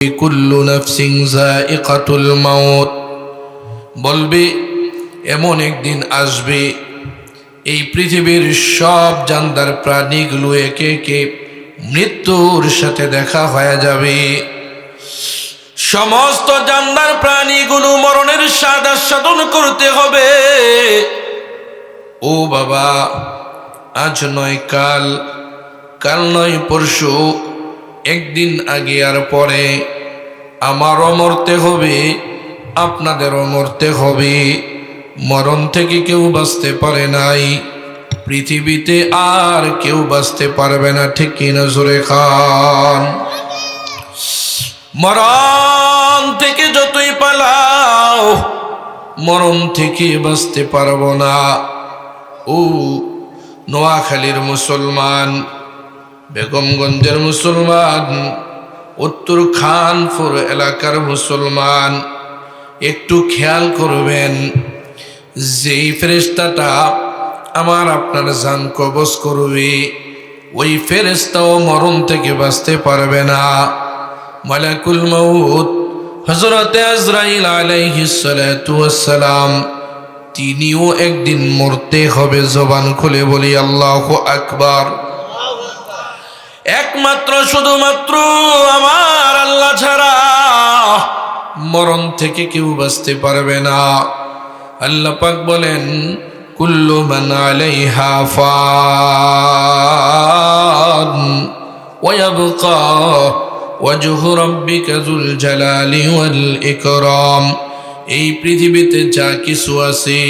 কুল্লু নাফসিন যায়িকাতুল মাউত, বলবে এমন একদিন আসবে এই পৃথিবীর সব জানদার প্রাণীগুলো একে একে মৃত্যুর সাথে দেখা হয়ে যাবে। সমস্ত জানদার প্রাণীগুলো মরণের স্বাদ আস্বাদন করতে হবে। ও বাবা, আজ নয় কাল, কাল নয় পরশু, একদিন আগে আর পরে আমারও মরতে হবে, আপনাদেরও মরতে হবে। মরণ থেকে কেউ বাঁচতে পারে নাই, পৃথিবীতে আর কেউ বাঁচতে পারবে না, ঠিক কিনা জোরে খান। মরণ থেকে যতই পালাও, মরণ থেকে বাঁচতে পারবো না। ও নোয়াখালীর মুসলমান, বেগমগঞ্জের মুসলমান, উত্তর খানপুর এলাকার মুসলমান, একটু খেয়াল করবেন, যেই ফেরেশতাটা আমার আপনার জান কবজ করবে, ওই ফেরেশতাও মরণ থেকে বাঁচতে পারবে না। মালাকুল মউত হযরত আজরাইল আলাইহিস সালাতু ওয়াস সালাম, তিনিও একদিন মরতে হবে। জবান খুলে বলি আল্লাহু আকবার। একমাত্র শুধুমাত্র আমার আল্লাহ ছাড়া মরণ থেকে কেউ বাঁচতে পারবে না। আল্লাহ পাক বলেন, কুল্লু মান আলাইহা ফান ওয়া ইয়াবকা ওয়াজহু রাব্বিকা যুল জালালি ওয়াল ইকরাম। এই পৃথিবীতে যা কিছু আছে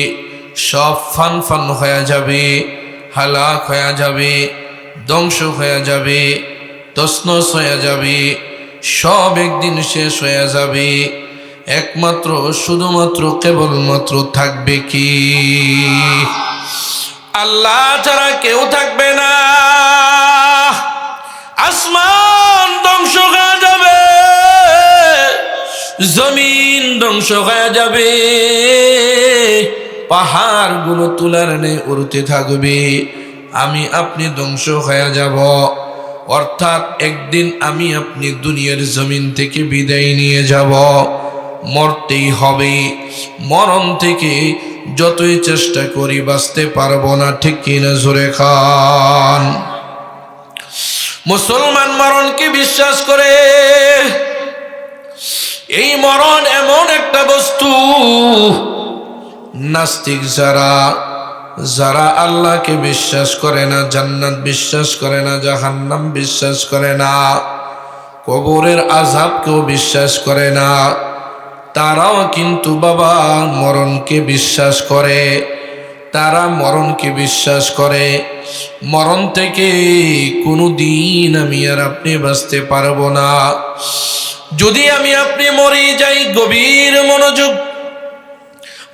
সব ফান ফান হয়ে যাবে, হালাক হয়ে যাবে, ধ্বংস হয়ে যাবে, তছনছ হয়ে যাবে, সব একদিন শেষ হয়ে যাবে। একমাত্র শুধুমাত্র কেবলমাত্র থাকবে কি? আল্লাহ ছাড়া কেউ থাকবে না। আসমান ধ্বংস হয়ে যাবে, জমিন ধ্বংস হয়ে যাবে, পাহাড়গুলো তুলার নে উড়তে থাকবে, আমি আপনি ধ্বংস হয়ে যাব। অর্থাৎ একদিন আমি আপনি দুনিয়ার জমিন থেকে বিদায় নিয়ে যাব, মরতেই হবে। মরণ থেকে যতই চেষ্টা করি বাঁচতে পারবো না, ঠিক কিনা জোরে খান। মুসলমান মরণকে বিশ্বাস করে। এই মরণ এমন একটা বস্তু, নাস্তিক যারা, যারা আল্লাহকে বিশ্বাস করে না, জান্নাত বিশ্বাস করে না, জাহান্নাম বিশ্বাস করে না, কবরের আযাবকেও বিশ্বাস করে না, তারাও কিন্তু বাবা মরণকে বিশ্বাস করে। তারা মরণকে বিশ্বাস করে। মরণ থেকে কোনো দিন আমি আর আপনি বাঁচতে পারবো না। যদি আমি আপনি মরে যাই, গভীর মনোযোগ,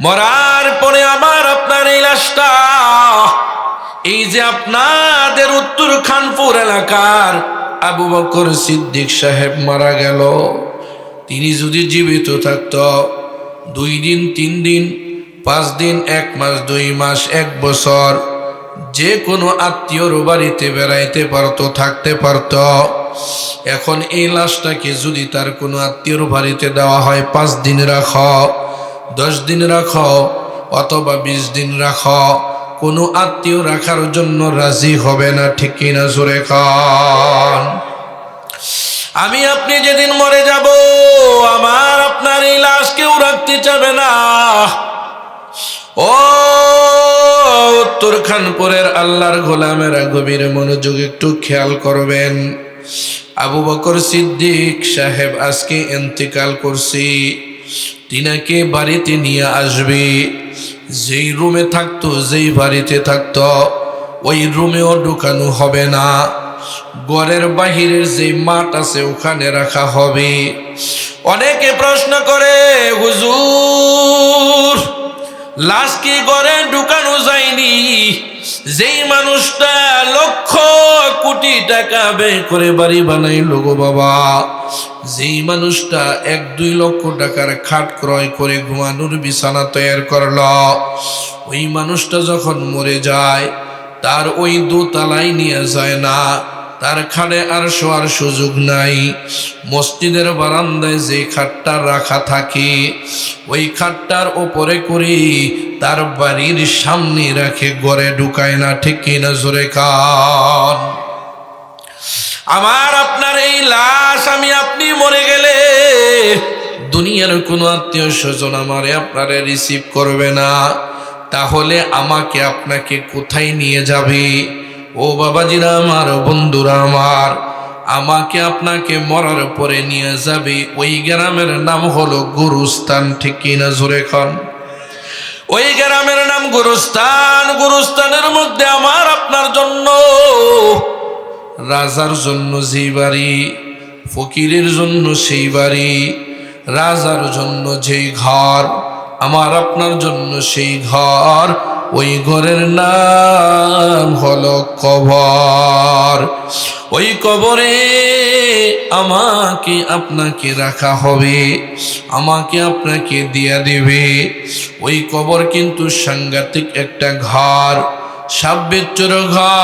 মরার পরে আমার আপনার এই লাশটা, এই যে আপনাদের উত্তর খানপুর এলাকার আবু বকর সিদ্দিক সাহেব মারা গেল, তিনি যদি জীবিত থাকত, 2 দিন 3 দিন 5 দিন 1 মাস 2 মাস 1 বছর যে কোনো আত্মীয়র বাড়িতে বেড়াইতে পারতো, থাকতে পারত। এখন এই লাশটাকে যদি তার কোনো আত্মীয়র বাড়িতে দেওয়া হয়, 5 দিন রাখো, 10 দিন রাখো, অথবা 20 দিন রাখো, কোনো আত্মীয় রাখার জন্য রাজি হবে না, ঠিক কিনা জোরে খান। আমি আপনি যেদিন মরে যাব, আমার আপনার এই লাশ কেউ রাখতে চাবে না। ও উত্তর খানপুরের আল্লাহর গোলামেরা, গভীর মনোযোগ একটু খেয়াল করবেন। আবু বকর সিদ্দিক সাহেব আজকে ইন্তেকাল করছি, তিনাকে বাড়িতে নিয়ে আসবে। যেই রুমে থাকতো, যেই বাড়িতে থাকতো, ওই রুমেও ঢুকানো হবে না। ঘরের বাহিরের যে মাঠ আছে ওখানে রাখা হবে। অনেকে প্রশ্ন করে, হুজুর লাশ কি ঘরে ঢুকানো যায়নি? যেই মানুষটা লক্ষ কোটি টাকা ব্যয় করে বাড়ি বানাইলো গো বাবা, যেই মানুষটা 1-2 লক্ষ টাকার খাট ক্রয় করে ঘুমানোর বিছানা তৈরি করলো, ওই মানুষটা যখন মরে যায়, তার ওই দোতলায় নিয়ে যায় না, তার খাটে আর শোয়ার সুযোগ নাই। মসজিদের বারান্দায় যে খাটটা রাখা থাকে ওই খাটটার ওপরে করে তার বাড়ির সামনে রাখে, ঘরে ঢুকায় না। ঠিক কিনা জোরে কান। আমার আপনার এই লাশ আমি আপনি মরে গেলে দুনিয়ার কোনো আত্মীয় স্বজন আমারে আপনারে রিসিভ করবে না, তাহলে আমাকে আপনাকে কোথায় নিয়ে যাবে? ও বাবাজিরা আমার, বন্ধুরা আমার, আমাকে আপনাকে মরার পরে নিয়ে যাবে ওই গ্রামের নাম হলো গুরুস্থান। ঠিক কিনা জোরে খান। ওই গ্রামের নাম গুরুস্থান। গুরুস্থানের মধ্যে আমার আপনার জন্য, রাজার জন্য যেই বাড়ি, ফকিরের জন্য সেই বাড়ি, রাজার জন্য যেই ঘর, আমার আপনার জন্য সেই ঘর, ওই ঘরের নাম হলো কবর। ওই কবরে আমাকে আপনাকে রাখা হবে, আমাকে আপনাকে দিয়া দেবে। ওই কবর কিন্তু সাংঘাতিক একটা ঘর, সাব্যের ঘর,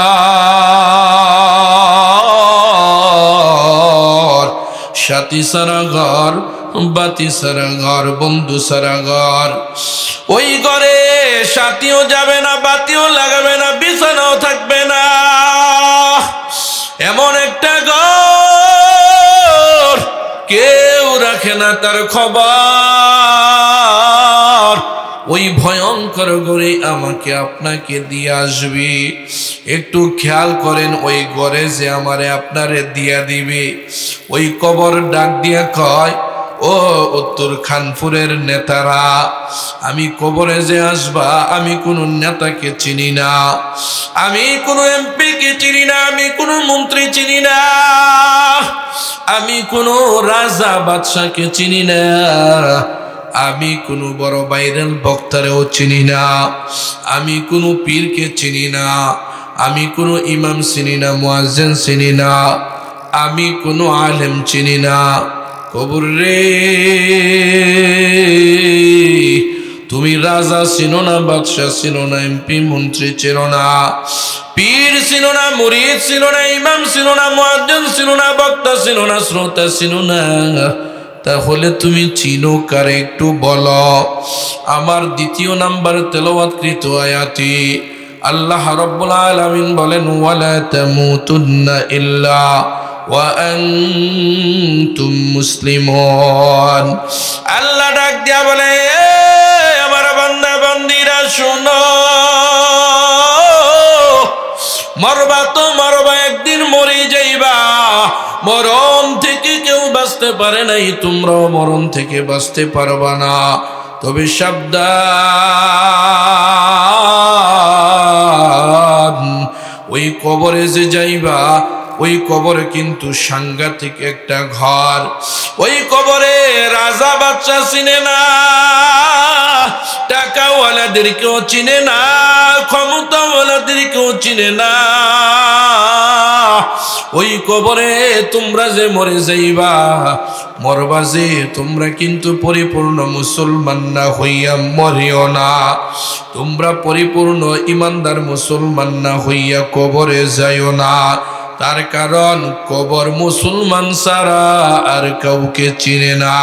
সাথী সারা ঘর, বাতি সারা ঘর, বন্ধু সারা ঘর। ওই ঘরে সাথীও যাবে না, বাতিও লাগাবে না, বিছানাও থাকবে না। এমন একটা ঘর কেউ রাখে না তার খবর। ওই ভয়ঙ্কর ঘরে আমাকে আপনাকে দিয়ে আসবে। একটু খেয়াল করেন, ওই ঘরে যে আমারে আপনারে দিয়া দিবে, ওই কবর ডাক দিয়া কয়, ও উত্তর খানপুরের নেতারা, আমি কবরে যে আসবা, আমি কোনো নেতাকে চিনি না, আমি কোনো এমপি কে চিনি না, আমি কোনো মন্ত্রী চিনি না, আমি কোনো রাজা বাদশাকে চিনি না, আমি কোনো বড় ভাইরাল বক্তারেও চিনি না, আমি কোনো পীরকে চিনি না, আমি কোনো ইমাম চিনি না, মুয়াজ্জিন চিনি না, আমি কোনো আলেম চিনি না। কবর রে, তুমি রাজা চিনো না, বাদশা চিনো না, এমপি মন্ত্রী চিনো না, পীর চিনো না, মুরিদ চিনো না, ইমাম চিনো না, মুয়াজ্জিন চিনো না, বক্তা চিনো না, শ্রোতা চিনো না, তাহলে তুমি চিনো কারে একটু বলো। আমার দ্বিতীয় নাম্বার তেলাওয়াতকৃত আয়াতে আল্লাহ রাব্বুল আলামিন বলেন, ওয়ালা তামুতুন্না ইল্লা ওয়া আনতুম মুসলিমুন। আল্লাহ ডাক দিয়া বলে, আমার বান্দা বান্দীরা শোনো, মরবা তো মরবা, একদিন মরে যাইবা। মরণ থেকে কেউ বাঁচতে পারে নাই, তোমরাও মরণ থেকে বাঁচতে পারবা না। তবে সাবধান, ওই কবরে যে যাইবা, ওই কবরে কিন্তু সাংঘাতিক একটা ঘর। ওই কবরে রাজা বাদশা চিনে না, টাকাওয়ালাদেরকেও চিনে না, ক্ষমতাওয়ালাদেরকেও চিনে না। ওই কবরে তোমরা যে মরে যাইবা, মরবা যে, তোমরা কিন্তু পরিপূর্ণ মুসলমান না হইয়া মরিও না। তোমরা পরিপূর্ণ ইমানদার মুসলমান না হইয়া কবরে যাইও না। তার কারণ কবর মুসলমান ছাড়া আর কাউকে চিনে না।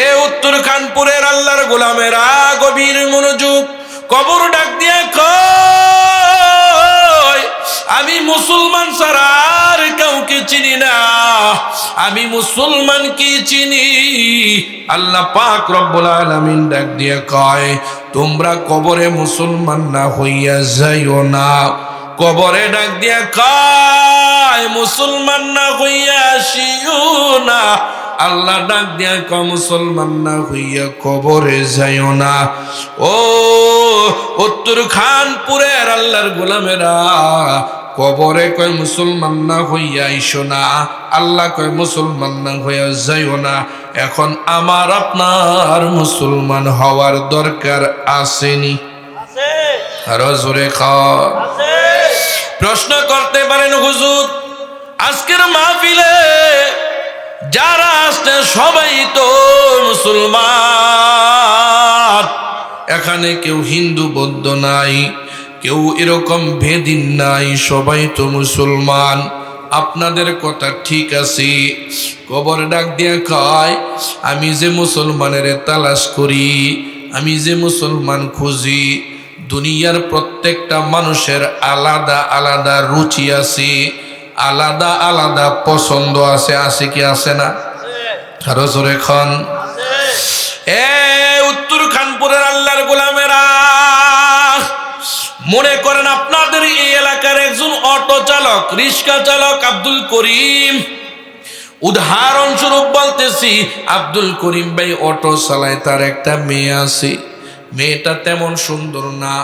এ উত্তর খানপুরের আল্লাহর গোলামেরা, গভীর মনোযোগ। কবর ডাক দিয়া কয়, আমি মুসলমান ছাড়া আর কাউকে চিনি না, আমি মুসলমান কি চিনি। আল্লাহ পাক রব্বুল আলামিন ডাক দিয়া কয়, তোমরা কবরে মুসলমান না হইয়া যাইও না। কবরে ডাক দিয়া কয়, মুসলমান না হইয়া আসিও না। আল্লাহ ডাক দিয়া কয়, মুসলমান না হইয়া কবরে যাইও না। ও উত্তর খানপুরের আল্লাহর গোলামেরা, কবরে কয় মুসলমান না হইয়া আইসো না, আল্লাহ কয় মুসলমান না হইয়া যাইও না। এখন আমার আপনার মুসলমান হওয়ার দরকার আসেনি? আরো জোরে খাও। প্রশ্ন করতে পারেন, হুজুর আজকের মাহফিলে যারা আসছে সবাই তো মুসলমান, এখানে কেউ হিন্দু বৌদ্ধ নাই, কেউ এরকম ভেদিন নাই, সবাই তো মুসলমান, আপনাদের কথা ঠিক আছে। কবর ডাক দিয়া কয়, আমি যে মুসলমানের তালাশ করি, আমি যে মুসলমান খুঁজি, দুনিয়ার প্রত্যেকটা মানুষের আলাদা আলাদা রুচি আছে, আলাদা আলাদা পছন্দ আছে। আছে কি আছে না? আরো জোরে খান। এ উত্তর খানপুরের আল্লাহর গোলামেরা, মনে করেন আপনাদের এই এলাকার একজন অটো চালক, রিক্সা চালক আব্দুল করিম, উদাহরণস্বরূপ বলতেছি, আব্দুল করিম ভাই অটো চালায়, তার একটা মেয়ে আছে। মেয়েটা তেমন সুন্দর না,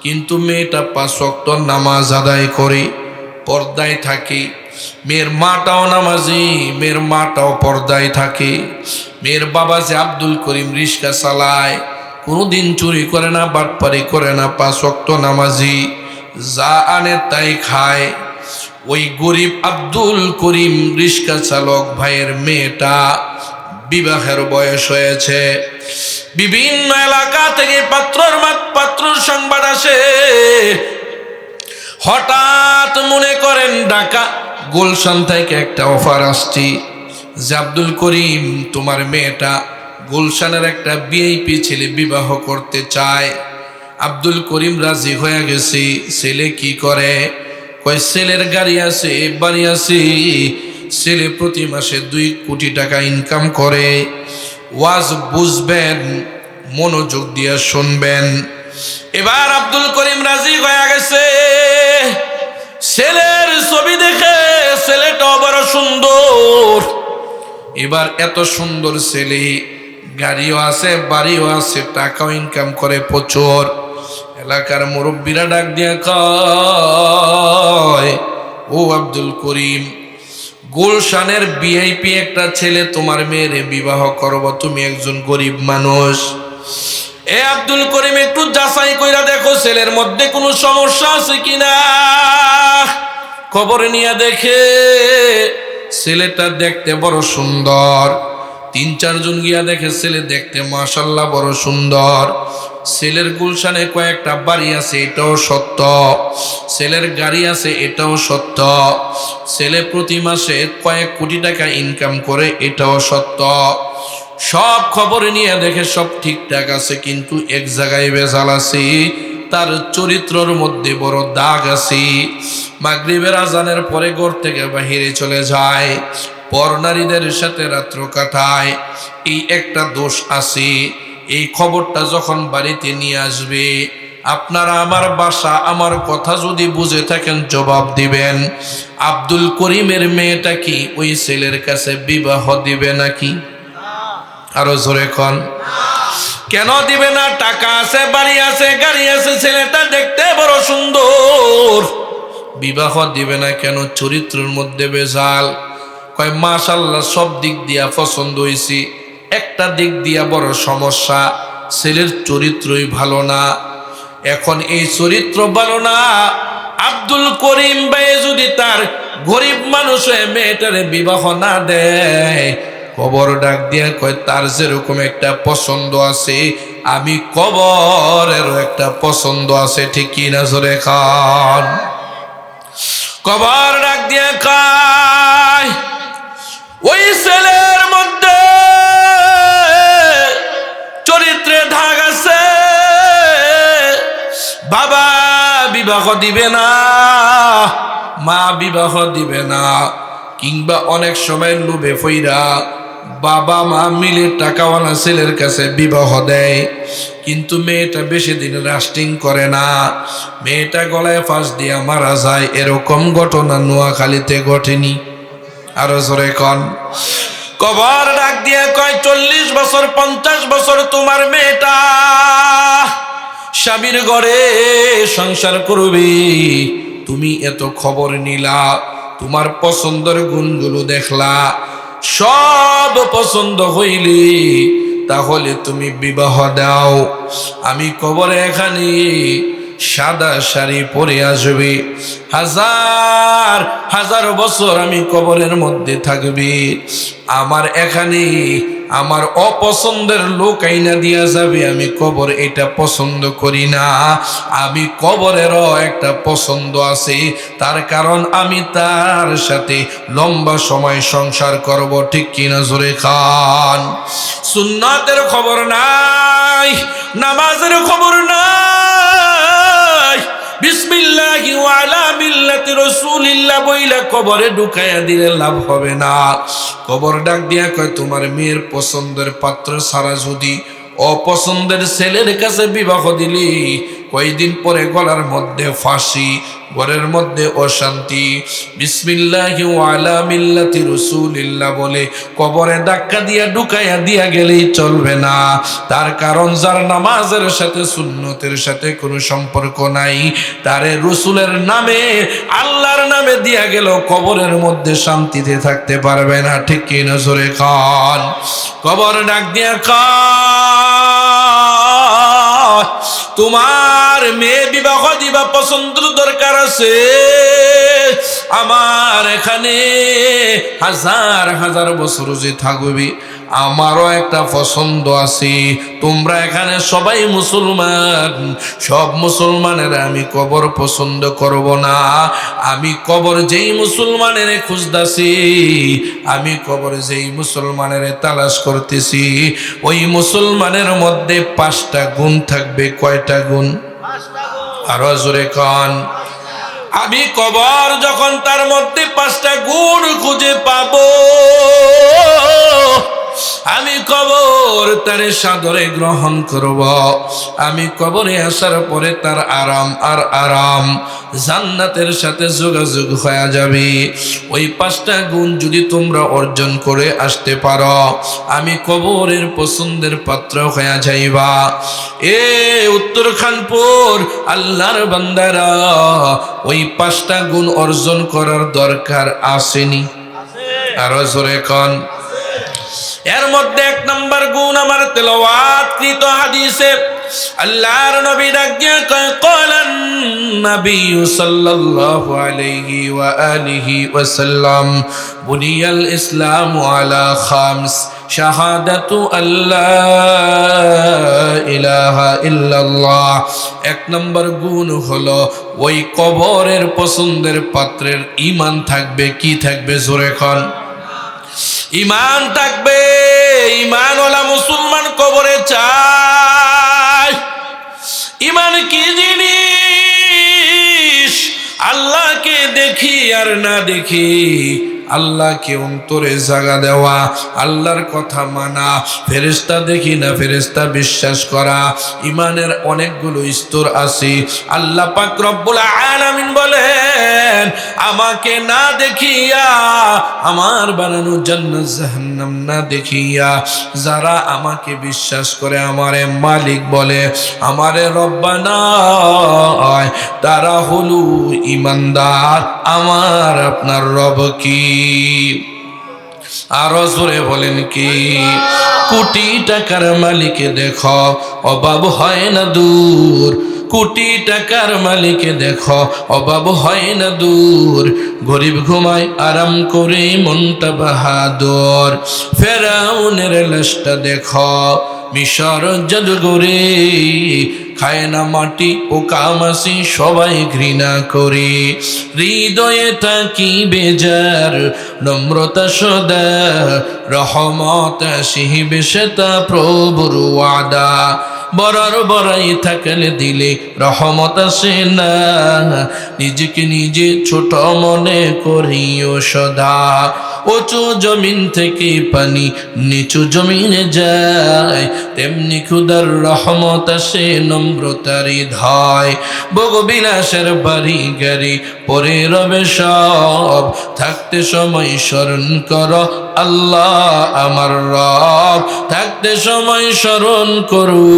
কিন্তু মেয়েটা 5 ওয়াক্ত নামাজ আদায় করে, পর্দায় থাকে। মেয়ের মাটাও নামাজি, মেয়ের মাটাও পর্দায় থাকে। মেয়ের বাবা যে আব্দুল করিম রিক্সা চালায়, কোনোদিন চুরি করে না, বাটপারি করে না, 5 ওয়াক্ত নামাজি, যা আনে তাই খায়। ওই গরিব আব্দুল করিম রিক্সা চালক ভাইয়ের মেয়েটা বিবাহের বয়স হয়েছে। বিভিন্ন এলাকা থেকে পাত্রর সংবাদ আসে। হঠাৎ মনে করেন ঢাকা গুলশান থেকে একটা অফার আসছে যে আব্দুল করিম, তোমার মেয়েটা গুলশানের একটা ভিআইপি ছেলে বিবাহ করতে চায়। আব্দুল করিম রাজি হয়ে গেছে। ছেলে কি করে? কয় ছেলের গাড়ি আছে, বাড়ি আছে, ছেলে প্রতি মাসে 2 কোটি টাকা ইনকাম করে। ওয়াজ বুঝবেন, মনোযোগ দিয়ে শুনবেন। এবার আব্দুল করিম রাজি হয়ে গেছে। ছেলের ছবি দেখে ছেলেটাও বড় সুন্দর। এবার এত সুন্দর ছেলে, গাড়িও আছে, বাড়িও আছে, টাকাও ইনকাম করে প্রচুর। এলাকার মুরব্বীরা ডাক দিয়া কয়, ও আব্দুল করিম, গুলশানের ভিআইপি একটা ছেলে তোমার মেয়েরে বিবাহ করব, তুমি একজন গরিব মানুষ। এ আব্দুল করিম, একটু যাচাই কইরা দেখো ছেলের মধ্যে কোনো সমস্যা আছে কিনা। খবর নিয়ে দেখে ছেলেটা দেখতে বড় সুন্দর। 3-4 জন গিয়া দেখে ছেলে দেখতে মাশাআল্লাহ বড় সুন্দর। ছেলের গুলশানে কয়েকটা বাড়ি আছে, এটাও সত্য। ছেলের গাড়ি আছে, এটাও সত্য। ছেলে প্রতি মাসে কয়েক কোটি টাকা ইনকাম করে, এটাও সত্য। সব খবর নিয়ে দেখে সব ঠিকঠাক আছে, কিন্তু এক জায়গায় ভেজাল আছে, তার চরিত্রের মধ্যে বড় দাগ আছে। মাগরিবের আজানের পরে ঘর থেকে বাহিরে চলে যায়, পরনারীদের সাথে রাত্র কাটায়, এই একটা দোষ আছে। এই খবরটা যখন বাড়িতে নিয়ে আসবে, আপনারা আমার বাসা, আমার কথা যদি বুঝে থাকেন জবাব দিবেন, আব্দুল করিমের মেয়েটা কি ওই ছেলের কাছে বিবাহ দিবে নাকি? আরো জোরে কন। কেন দিবে না? টাকা আছে, বাড়ি আছে, গাড়ি আছে, ছেলেটা দেখতে বড় সুন্দর। বিবাহ দিবে না কেন? চরিত্রের মধ্যে ভেজাল। কয় মাশাআল্লাহ সব দিক দিয়া পছন্দ হয়েছি, একটা দিক দিয়া বড় সমস্যা, ছেলের চরিত্রই ভালো না। এখন এই চরিত্র ভালো না, আব্দুল করিম ভাই যদি তার গরিব মানুষ হয়ে মেয়েটারে বিবাহ না দেয়, কবর ডাক দিয়া কয় তার যেরকম একটা পছন্দ আছে, আমি কবরেরও একটা পছন্দ আছে। ঠিক কি না? জোরে খান। কবর ডাক দিয়া কয়, ওই ছেলের মধ্যে চরিত্রে ধাগ আছে। বাবা বিবাহ দিবে না, মা বিবাহ দিবে না, কিংবা অনেক সময় লোভে ফইরা বাবা মা মিলে টাকাওয়ালা ছেলের কাছে বিবাহ দেয়, কিন্তু মেয়েটা বেশি দিন লাস্টিং করে না, মেয়েটা গলায় ফাঁস দিয়া মারা যায়। এরকম ঘটনা নোয়াখালীতে ঘটেনি? আরো জোরে কন। কবর ডাক দিয়ে কয় 40 বছর 50 বছর তোমার মেয়েটা স্বামীর ঘরে সংসার করবে, তুমি এত খবর নিলা, তোমার পছন্দের গুণগুলো দেখলা, সব পছন্দ হইলে তাহলে তুমি বিবাহ দাও। আমি কবরে এখানে সাদা শাড়ি পরে আসবে, হাজার হাজার বছর আমি কবরের মধ্যে থাকবে। আমার এখানে আমার অপছন্দের লোক আইনা দিয়া যাবে, আমি কবর এটা পছন্দ করি না। আমি কবরেরও একটা পছন্দ আছে, তার কারণ আমি তার সাথে লম্বা সময় সংসার করব, ঠিক কিনা জোরে খান। সুন্নাতের খবর নাই, নামাজের খবর নাই, বিসমিল্লাহি ওয়া আলা মিল্লাতি রাসূলিল্লাহ বইলা কবরে ঢুকাইয়া দিলে লাভ হবে না। কবর ডাক দিয়া কয়, তোমার মেয়ের পছন্দের পাত্র ছাড়া যদি অপছন্দের ছেলের কাছে বিবাহ দিলি, কয়দিন পরে গলার মধ্যে ফাঁসি, ঘরের মধ্যে অশান্তি। বিসমিল্লাহি ওয়া আলা মিল্লাতি রাসূলিল্লাহ বলে কবরে ধাক্কা দিয়া ঢুকাইয়া দিয়া গেলেই চলবে না। তার কারণ যার নামাজের সাথে সুন্নতের সাথে কোনো সম্পর্ক নাই, তারে রসুলের নামে আল্লাহর নামে দিয়া গেল, কবরের মধ্যে শান্তিতে থাকতে পারবে না, ঠিক কিনা জোরে খান। কবর ডাক দিয়া খান, তোমার মেয়ে বিবাহ দিবা পছন্দ দরকার আছে, আমার এখানে হাজার হাজার বছর যে থাকবে, আমারও একটা পছন্দ আছে। তোমরা এখানে সবাই মুসলমান, সব মুসলমানের আমি কবর পছন্দ করব না। আমি কবর যেই মুসলমানের খুঁজতেছি, আমি কবর যেই মুসলমানের তালাশ করতেছি, ওই মুসলমানের মধ্যে 5টা গুণ থাকবে। কয়টা গুণ? আরো জোরে কান। আমি কবর যখন তার মধ্যে 5টা গুণ খুঁজে পাবো, আমি কবর তারে সাদরে গ্রহণ করব। আমি কবরে আসার পরে তার আরাম আর আরাম, জান্নাতের সাথে যোগাযোগ হয়ে যাবে। ওই 5টা গুণ যদি তোমরা অর্জন করে আসতে পারো, আমি কবরের পছন্দের পাত্র হয়ে যাইবা। এ উত্তর খানপুর আল্লাহর বান্দারা, ওই 5টা গুণ অর্জন করার দরকার আসেনি? আরো জোরে কন। এর মধ্যে 1 নম্বর গুণ আমার তেলাওয়াতকৃত হাদিসে আল্লাহর নবী ডাক দিয়ে কয়, ক্বালান নবী সাল্লাল্লাহু আলাইহি ওয়া আলিহি ওয়াসাল্লাম, বুনিয়াল ইসলামু আলা খামস, শাহাদাতু আল্লাহ ইলাহা ইল্লাল্লাহ। 1 নম্বর গুণ হলো ওই কবরের পছন্দের পাত্রের ঈমান থাকবে। কি থাকবে? জোরে কন। ঈমান থাকবে। ঈমানওয়ালা মুসলমান কবরে চায়। ঈমান কি জিনিস? আল্লাহকে দেখি আর না দেখি, আল্লাহকে অন্তরে জায়গা দেওয়া, আল্লাহর কথা মানা, ফেরেশতা দেখি না ফেরেশতা বিশ্বাস করা। ঈমানের অনেকগুলো স্তর আছে। আল্লাহ পাক রব্বুল আলামিন বলেন, আমাকে না দেখিয়া, আমার বানানো জান্নাত জাহান্নাম না দেখিয়া যারা আমাকে বিশ্বাস করে, আমারে মালিক বলে, আমারে রব্বানা, তারা হলো ঈমানদার। আমার আপনার রব কি? আরো জোরে বলেন কি? কোটি টাকার মালিকে দেখো অভাব হয় না দূর, কোটি টাকার মালিকে দেখো অভাব হয় না দূর, গরিব ঘুমায় আরাম করে মনটা বাহাদুর। ফেরাউনের লাশটা দেখো মিশর জাদুঘরে, খায় না মাটি পোকা মাছি সবাই ঘৃণা করে, হৃদয়ে থাকি বেজার নম্রতা সদা, রহমত আসিবে সেটা প্রভুর ওয়াদা। বরার বড়াই থাকলে দিলে রহমত আসে না, নিজেকে নিজে ছোট মনে করিও সদা। উঁচু জমিন থেকে পানি নিচু জমিনে যায়, তেমনি খুদার রহমত আসে নম্রতার হৃদয়। ভোগবিলাসের বাড়ি গাড়ি পরে রবে সব, থাকতে সময় স্মরণ করো আল্লাহ আমার রব, থাকতে সময় স্মরণ করু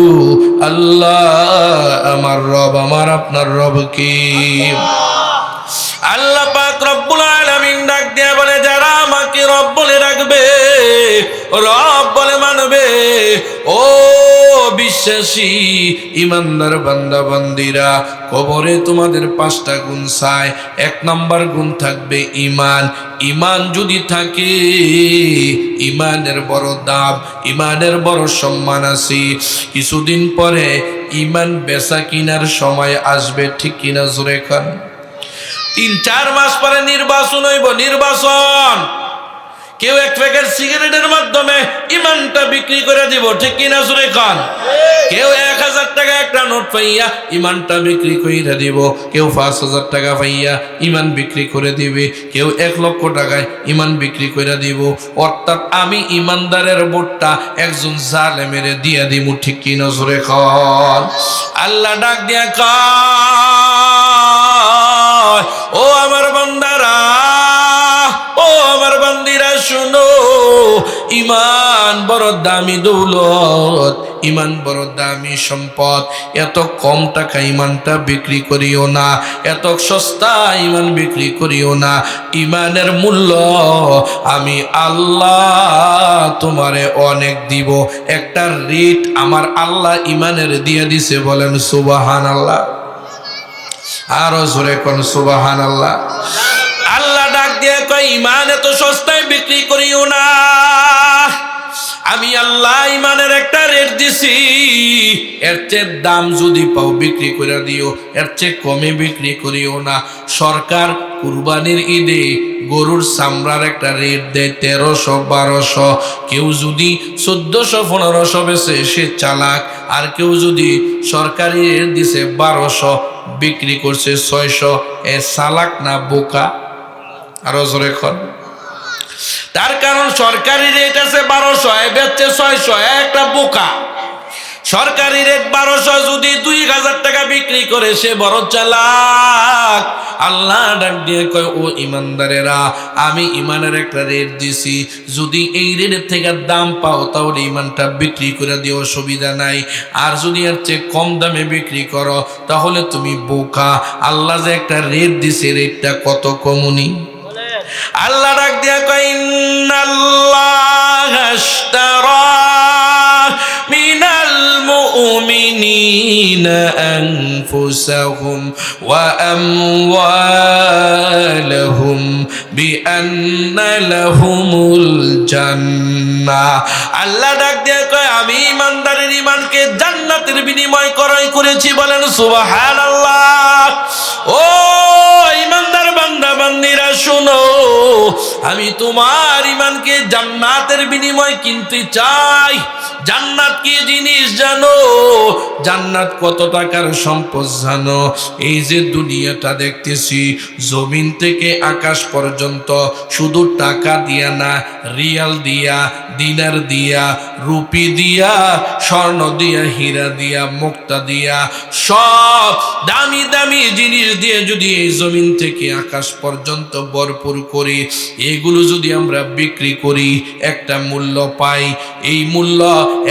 আল্লাহ আমার রব। আমার আপনার রব কি? আল্লাহ পাক রব্বুল আলামিন ডাক দিয়ে বলে, যারা আমাকে রব বলে রাখবে, ও রব বলে মানবে। ও বিশ্বাসী ইমানদার বান্দা বান্দিরা, কবরে তোমাদের 5টা গুণ চাই। 1 নাম্বার গুণ থাকবে ঈমান। ঈমান যদি থাকে, ঈমানের বড় দাম, ঈমানের বড় সম্মান আছে। কিছুদিন পরে ঈমান বেচা কিনার সময় আসবে, ঠিক কিনা জোরে খান? 3-4 মাস পরে নির্বাচন হইব, নির্বাচন। কেউ 1 প্যাকেট সিগারেটের মাধ্যমে ঈমানটা বিক্রি করে দিব, ঠিক কিনা জোরে খান? কেউ 1000 টাকা একটা নোট পাইয়া ঈমানটা বিক্রি করে দিব, কেউ 5000 টাকা পাইয়া ঈমান বিক্রি করে দিবে, কেউ 1 লক্ষ টাকায় ঈমান বিক্রি করে দিব। অর্থাৎ আমি ঈমানদারের ভোটটা একজন জালেমের দিয়া দিব, ঠিক কিনা জোরে খান? আল্লাহ ডাক দিয়া কয়, ও আমার বান্দারা, ও আমার বান্দিরা শুনো, ঈমান বড় দামি দৌলত, ঈমান বড় দামি সম্পদ। এত কম টাকা ঈমানটা বিক্রি করিও না, এত সস্তা ঈমান বিক্রি করিও না। ঈমানের মূল্য আমি আল্লাহ তোমারে অনেক দিব। একটা রেট আমার আল্লাহ ঈমানের দিয়ে দিছে, বলেন সুবহানাল্লাহ। আরো জোরে কোন সুবহানাল্লাহ। আল্লাহ ডাক দিয়ে কয়, ঈমান এত সস্তায় বিক্রি করিও না। আমি আল্লাহ ঈমানের একটা রেট দিছি, এর চেয়ে দাম যদি পাও বিক্রি করে দিও, এর চেয়ে কমে বিক্রি করিও না। সরকার কুরবানির ঈদে গরুর চামড়ার একটা রেট দেয় 1300-1200। কেউ যদি 1400-1500 বেচে সে চালাক, আর কেউ যদি সরকারি রেট দিছে 1200 বিক্রি করছে 600, এ চালাক না বোকা? আরো জোরে কর। তার কারণ সরকারি রেট আছে 1200, বেচছে 600, একটা বোকা। সরকারি রেট 1200 যদি 2000 টাকা বিক্রি করে সে বড় চালাক। আল্লাহ ডাক দিয়ে কয়, ও ইমানদারেরা, আমি ইমানের একটা রেট দিছি, যদি এই রেটের থেকে দাম পাও তাহলে ইমানটা বিক্রি করে দিও, অসুবিধা নাই। আর যদি এর চেয়ে কম দামে বিক্রি করো তাহলে তুমি বোকা। আল্লাহ যে একটা রেট দিছে, রেটটা কত কমুনি। আল্লাহ ডাক দিয়া কয়, ইন্নাল্লাহা আশতারা মিনাল মুমিনিনা আনফুসাহুম ওয়া আমওয়ালাহুম বিআন্না লাহুমুল জান্নাহ। আল্লাহ ডাক দিয়া কয়, আমি ইমানদারের ইমানকে জান্নাতের বিনিময় ক্রয় করেছি, বলেন সুবহানাল্লাহ। ও ইমানদার বান্দা বান্দিরা শুনো, আমি তোমার ইমানকে জান্নাতের বিনিময় কিনতে চাই। জান্নাত কি জিনিস জানো? জান্নাত কত টাকার সম্পদ জানো? এই যে দুনিয়াটা দেখতেছি, জমিন থেকে আকাশ পর্যন্ত শুধু টাকা দিয়া না, রিয়াল দিয়া, দিনার দিয়া, রুপি দিয়া, স্বর্ণ দিয়া, হীরা দিয়া, মুক্তা দিয়া, সব দামি দামি জিনিস দিয়ে যদি এই জমিন থেকে আকাশ পর্যন্ত ভরপুর করি, এগুলো যদি আমরা বিক্রি করি, একটা মূল্য পাই। এই মূল্য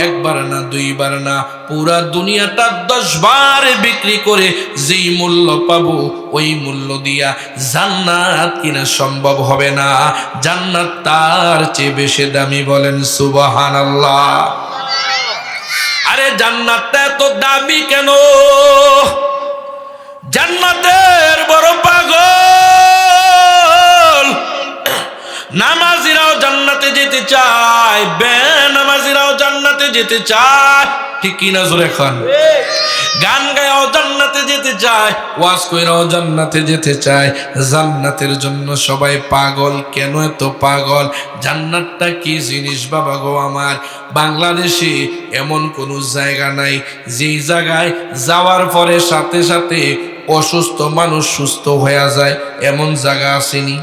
একবার না, দুইবার না, পুরা দুনিয়াটা 10 বার বিক্রি করে যেই মূল্য পাবো, ওই মূল্য দিয়া জান্নাত কিনা সম্ভব হবে না। জান্নাত তার চেয়ে বেশি দামি, বলেন সুবহানাল্লাহ। আরে জান্নাতটা এত দামি কেন? জান্নাতের বড় পাগল। নামাজিরাও জান্নাতে যেতে চায়, বেনামাজিরাও জান্নাতে যেতে চায়, ঠিক কিনা জোরে খান? গান গায়াও জান্নাতে যেতে চায়, ওয়াজ কইরাও জান্নাতে যেতে চায়। জান্নাতের জন্য সবাই পাগল। কেন এত পাগল? জান্নাতটা কি জিনিস বাবা গো আমার? বাংলাদেশে এমন কোনো জায়গা নাই যেই জায়গায় যাওয়ার পরে সাথে সাথে অসুস্থ মানুষ সুস্থ হয়ে যায়, এমন জায়গা আসেনি?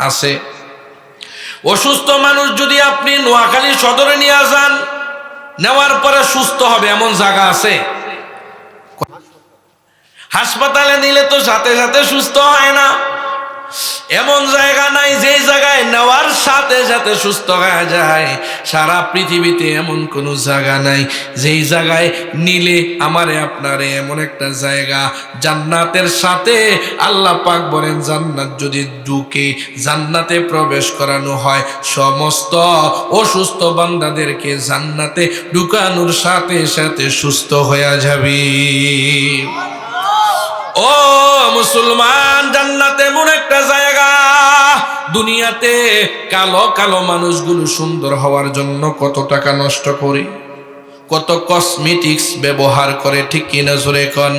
আছে। অসুস্থ মানুষ যদি আপনি নোয়াখালী সদরে নিয়ে যান, নেওয়ার পরে সুস্থ হবে, এমন জায়গা আছে? হাসপাতালে নিলে তো সাথে সাথে সুস্থ হয় না। এমন জায়গা নাই যে জায়গায় নেওয়ার সাথে সাথে সুস্থ হয়ে যায়। সারা পৃথিবীতে এমন কোনো জায়গা নাই যেই জায়গায় নিলে আমারে আপনারে এমন একটা জায়গা জান্নাতের সাথে আল্লাহ পাক বলেন জান্নাত যদি ঢুকে জান্নাতে প্রবেশ করানো হয় সমস্ত অসুস্থ বান্দাদেরকে জান্নাতে ঢুকানোর সাথে সাথে সুস্থ হয়ে যাবে। ও মুসলমান, জান্নাতে এমন একটা জায়গা, দুনিয়াতে কালো কালো মানুষগুলো সুন্দর হওয়ার জন্য কত টাকা নষ্ট করে, কত কসমেটিক্স ব্যবহার করে, ঠিক কিনা জোরে কোন?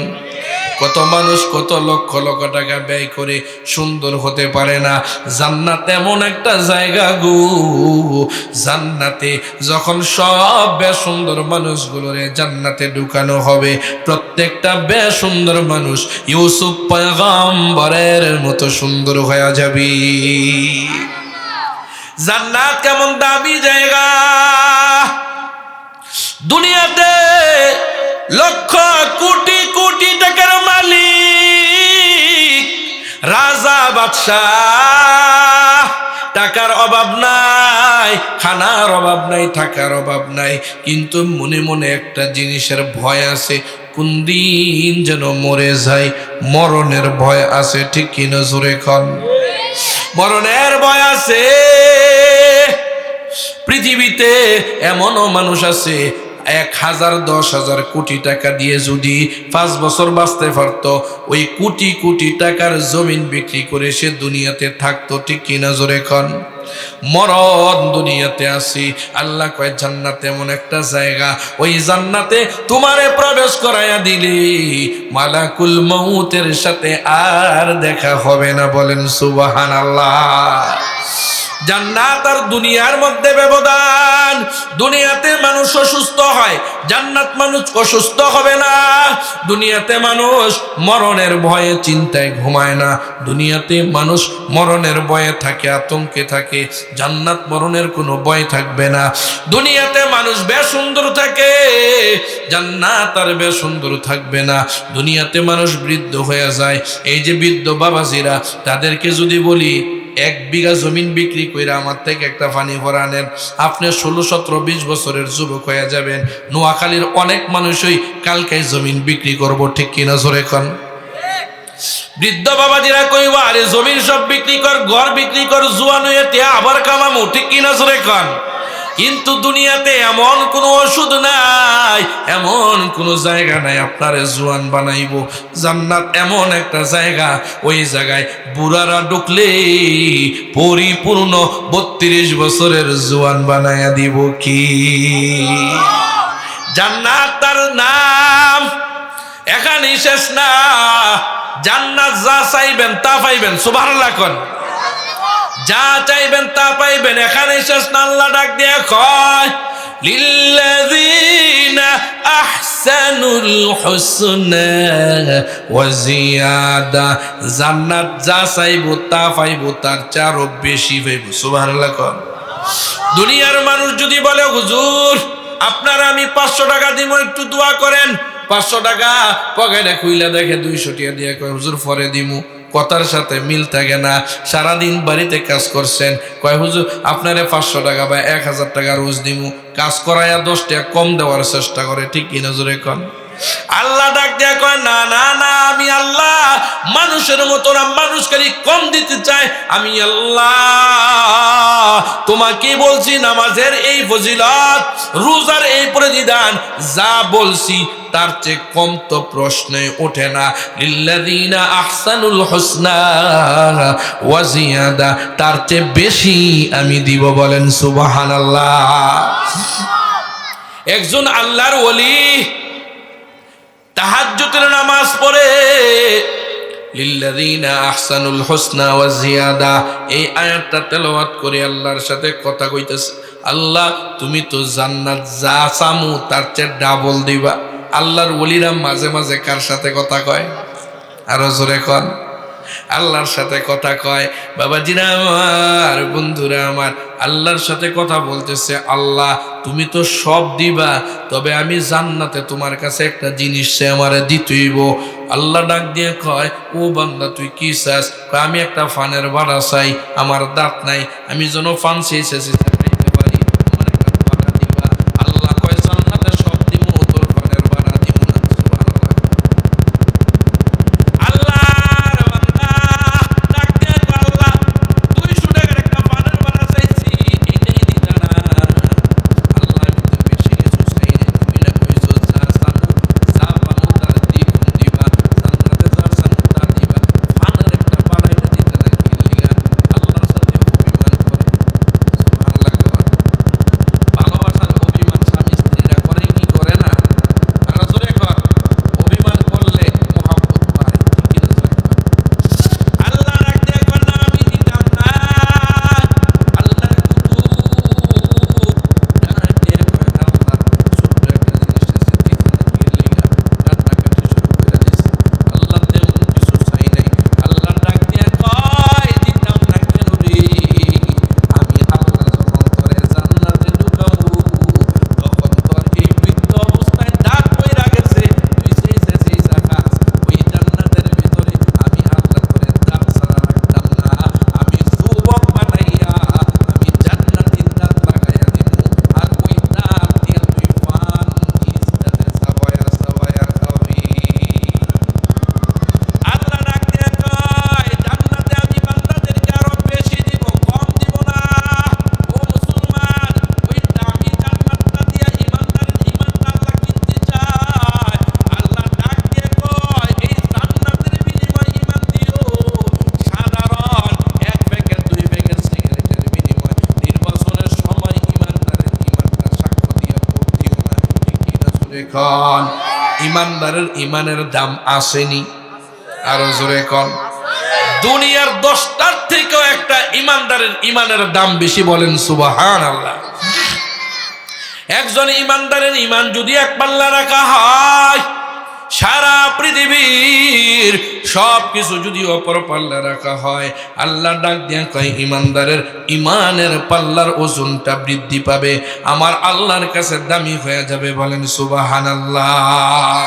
কত মানুষ কত লক্ষ লক্ষ টাকা ব্যয় করে সুন্দর হতে পারে না। জান্নাত এমন একটা জায়গা গো, জান্নাতে যখন সব বেসুন্দর মানুষগুলোরে জান্নাতে ঢুকানো হবে, প্রত্যেকটা বেসুন্দর মানুষ ইউসুফ পয়গম্বরের মতো সুন্দর হয়ে যাবে। জান্নাত কেমন দামি জায়গা! দুনিয়াতে লক্ষ কোটি কোটি টাকার মালিক, রাজা বাদশাহ, টাকার অভাব নাই, খানার অভাব নাই, থাকার অভাব নাই, কিন্তু মনে মনে একটা জিনিসের ভয় আছে, কোন দিন যেন মরে যায়, মরণের ভয় আছে, ঠিক কিনা জোরে কোন? মরণের ভয় আছে। পৃথিবীতে এমনও মানুষ আছে 1000 10,000 কোটি টাকা দিয়ে যদি 5 বছর বাঁচতে পারত, ওই কোটি কোটি টাকার জমিন বিক্রি করে সে দুনিয়াতে থাকতো, ঠিক কিনা জোরে কোন? মরণ দুনিয়াতে আসি। আল্লাহ কয় জান্নাতে এমন একটা জায়গা, ওই জান্নাতে তোমারে প্রবেশ করাইয়া দিলে মালাকুল মউতের সাথে আর দেখা হবে না। বলেন সুবহানাল্লাহ। জান্নাত আর দুনিয়ার মধ্যে ব্যবধান। দুনিয়াতে মানুষ অসুস্থ হয়, জান্নাত মানুষ অসুস্থ হবে না। দুনিয়াতে মানুষ মরণের ভয়ে চিন্তায় ঘুমায় না, দুনিয়াতে মানুষ মরণের ভয়ে থাকে, আতঙ্কে থাকে। জান্নাত মরণের কোনো ভয় থাকবে না। দুনিয়াতে মানুষ বেসুন্দর থাকে, জান্নাত আর বেসুন্দর থাকবে না। দুনিয়াতে মানুষ বৃদ্ধ হয়ে যায়। এই যে বৃদ্ধ বাবাজিরা, তাদেরকে যদি বলি 1 বিঘা জমিন বিক্রি করে আমার থেকে একটা পানি ভরা নেন, আপনি 16, 17, 20 বছরের যুবক হয়ে যাবেন। নোয়াখালীর অনেক মানুষই কালকে জমিন বিক্রি করবো, ঠিক কিনা জোরে কোন? বৃদ্ধ বাবাজিরা কইব আরে জমিন সব বিক্রি কর, ঘর বিক্রি কর, জুয়ান হয়ে টিয়া আবার কামামু, ঠিক কিনা জোরে কোন? কিন্তু দুনিয়াতে এমন কোনো ওষুধ নাই, এমন কোনো জায়গা নাই আপনারে জোয়ান বানাইব। জান্নাত এমন একটা জায়গা, ওই জায়গায় বুড়ারা ঢুকলে পরিপূর্ণ 32 বছরের জোয়ান বানাইয়া দিব। কি জান্নাত তার নাম, এখানেই শেষ না। জান্নাত যা চাইবেন তা পাইবেন, সুবহানাল্লাহ কোন? যা চাইবেন তা পাইবেন, এখানে শেষ না। আল্লাহ ডাক দিয়ে কয় লিল্লাযীনা আহসানুল হুসনা ওয়া জিয়াদা। জান্নাত যা চাইবো তা পাইবো, তার চারও বেশি পাইবো, সুবহানাল্লাহ কোন? দুনিয়ার মানুষ যদি বলে হুজুর আপনার আমি 500 টাকা দিব, একটু দোয়া করেন, 500 টাকা পকেটে খুইলা দেখে 200 টাকা দিয়ে কয় হুজুর পরে দিমু, কথার সাথে মিল থাকে না। সারাদিন বাড়িতে কাজ করছেন, কয় হুজুর আপনারে 500 টাকা বা 1000 টাকা রোজ দিমু, কাজ করাইয়া 10 টাকা কম দেওয়ার চেষ্টা করে, ঠিক কিনা জোরে কোন? আল্লাহ ডাক দেয়া কয় না না না, আমি আল্লাহ মানুষের মতো না, মানুষ খালি কম দিতে চায়। আমি আল্লাহ তোমাকে বলছি নামাজের এই ফজিলত, রোজার এই প্রতিদান, যা বলছি তার চেয়ে কম তো প্রশ্নে ওঠে না। লিল্লাযীনা আহসানুল হুসনা ওয়া জিয়াদা, তার চেয়ে বেশি আমি দিব। বলেন সুবহানাল্লাহ। একজন আল্লাহর ওলি তাহাজ্জুদের নামাজ পড়ে লিল্লাযীনা আহসানুল হুসনা ওয়া জিয়াদা, এই আয়াতটা তেলাওয়াত করে আল্লাহর সাথে কথা কইতেছে, আল্লাহ তুমি তো জান্নাত যা চামু তার চেয়ে ডাবল দিবা। আল্লাহর ওলিরা মাঝে মাঝে কার সাথে কথা কয়? আরো জোরে কোন? আল্লাহর সাথে কথা কয়। বাবাজিরা আমার, বন্ধুরা আমার, আল্লাহর সাথে কথা বলতেছে, আল্লাহ তুমি তো সব দিবা, তবে আমি জান্নাতে তোমার কাছে একটা জিনিস সে আমারে দিতেইব। আল্লাহ ডাক দিয়ে কয়, ও বান্দা তুই কি চাস? আমি একটা ফানের ভাড়া চাই, আমার দাঁত নাই, আমি যেন ফান চেয়েছি খাইতে পারি, আমার একটা ভাড়া দিবা। আল্লাহ কয় জান্নাতে সব দিব, তোর ফানের ভাড়া দিব না। সুবহানাল্লাহ। আল্লাহর বান্দা ডাক দিয়ে কয়, আল্লাহ 200 টাকার একটা ফানের ভাড়া চাইছি, এটাই দিতা না। আল্লাহ আমি তো বেশি কিছু চাই না, তুমি না কইছো যা চামু যা পামু তার দ্বিগুণ দিবা, জান্নাতে যা চামু তা দিবা, ফানের একটা ভাড়া এটা দিতে না কি লিগা? আল্লাহর সাথে অভিমান করে। সুবহানাল্লাহ। ভালোবাসার অভিমান স্বামী স্ত্রীরা করে কি করে না? আর জোরে কর, অভিমান করলে মহব্বত বাড়ে, ঠিক কিনা জোরে কর। আল্লাহ ডাক দিয়ে কয় না আমি দিতাম না। আল্লাহর কুতুব ডাক দিয়ে কয়, আল্লাহ ছোট্ট একটা জিনিস আছে, দিতে না কি লিগা? কান্নাকাটি শুরু করে দিছে। আল্লাহ তেমন কিছু চাই নাই। আল্লাহ ডাক দিয়ে কয়, দিতাম না কেন রে? আমি আল্লাহ যখন তোরে জান্নাতে ঢুকাবো, তখন তোর এই বৃদ্ধ অবস্থায় দাঁত পইরা গেছে, তুই সেই খাস। ওই জান্নাতের ভিতরে আমি আল্লাহ তোরে দাঁত ছাড়া রাখতাম না, আমি যুবক বানাইয়া আমি জান্নাতের দাঁত লাগাইয়া দিব। আর ওই দাঁত দিয়া তুই পান ইস্তাতে চাবায়া চাবায়া খাবি। আল্লাহ ডাক দিয়ে কয়, জান্নাতে আমি বান্দাদেরকে আরো বেশি দিব, কম দিব না। ও মুসলমান, ওই দামি জান্নাতটা দিয়া ইমানদারের ইমানটা আল্লাহ কিনতে চায়। আল্লাহ ডাক দিয়ে কয়, এই জান্নাতের বিনিময়ে ইমান দিও। সাধারণ 1 প্যাকেট 2 প্যাকেট সিগারেটের বিনিময়ে নির্বাচনের সময় ইমানদারের ইমানটা সাক্ষ্য দিয়া ভোট দিও না, ঠিক কিনা জোরে কন। ইমানদারের ইমানের দাম আসেনি, আরো জোরে কন। দুনিয়ার 10টার থেকেও একটা ইমানদারের ইমানের দাম বেশি, বলেন সুবহানাল্লাহ। একজন ইমানদারের ইমান যদি এক পাল্লা রাখা হয়, সারা পৃথিবীর সব কিছু যদি অপর পাল্লা রাখা হয়, আল্লাহ ডাক দিয়ে কয় ইমানদারের ইমানের পাল্লার ওজনটা বৃদ্ধি পাবে, আমার আল্লাহর কাছে দামি হয়ে যাবে, বলেন সুবহানাল্লাহ।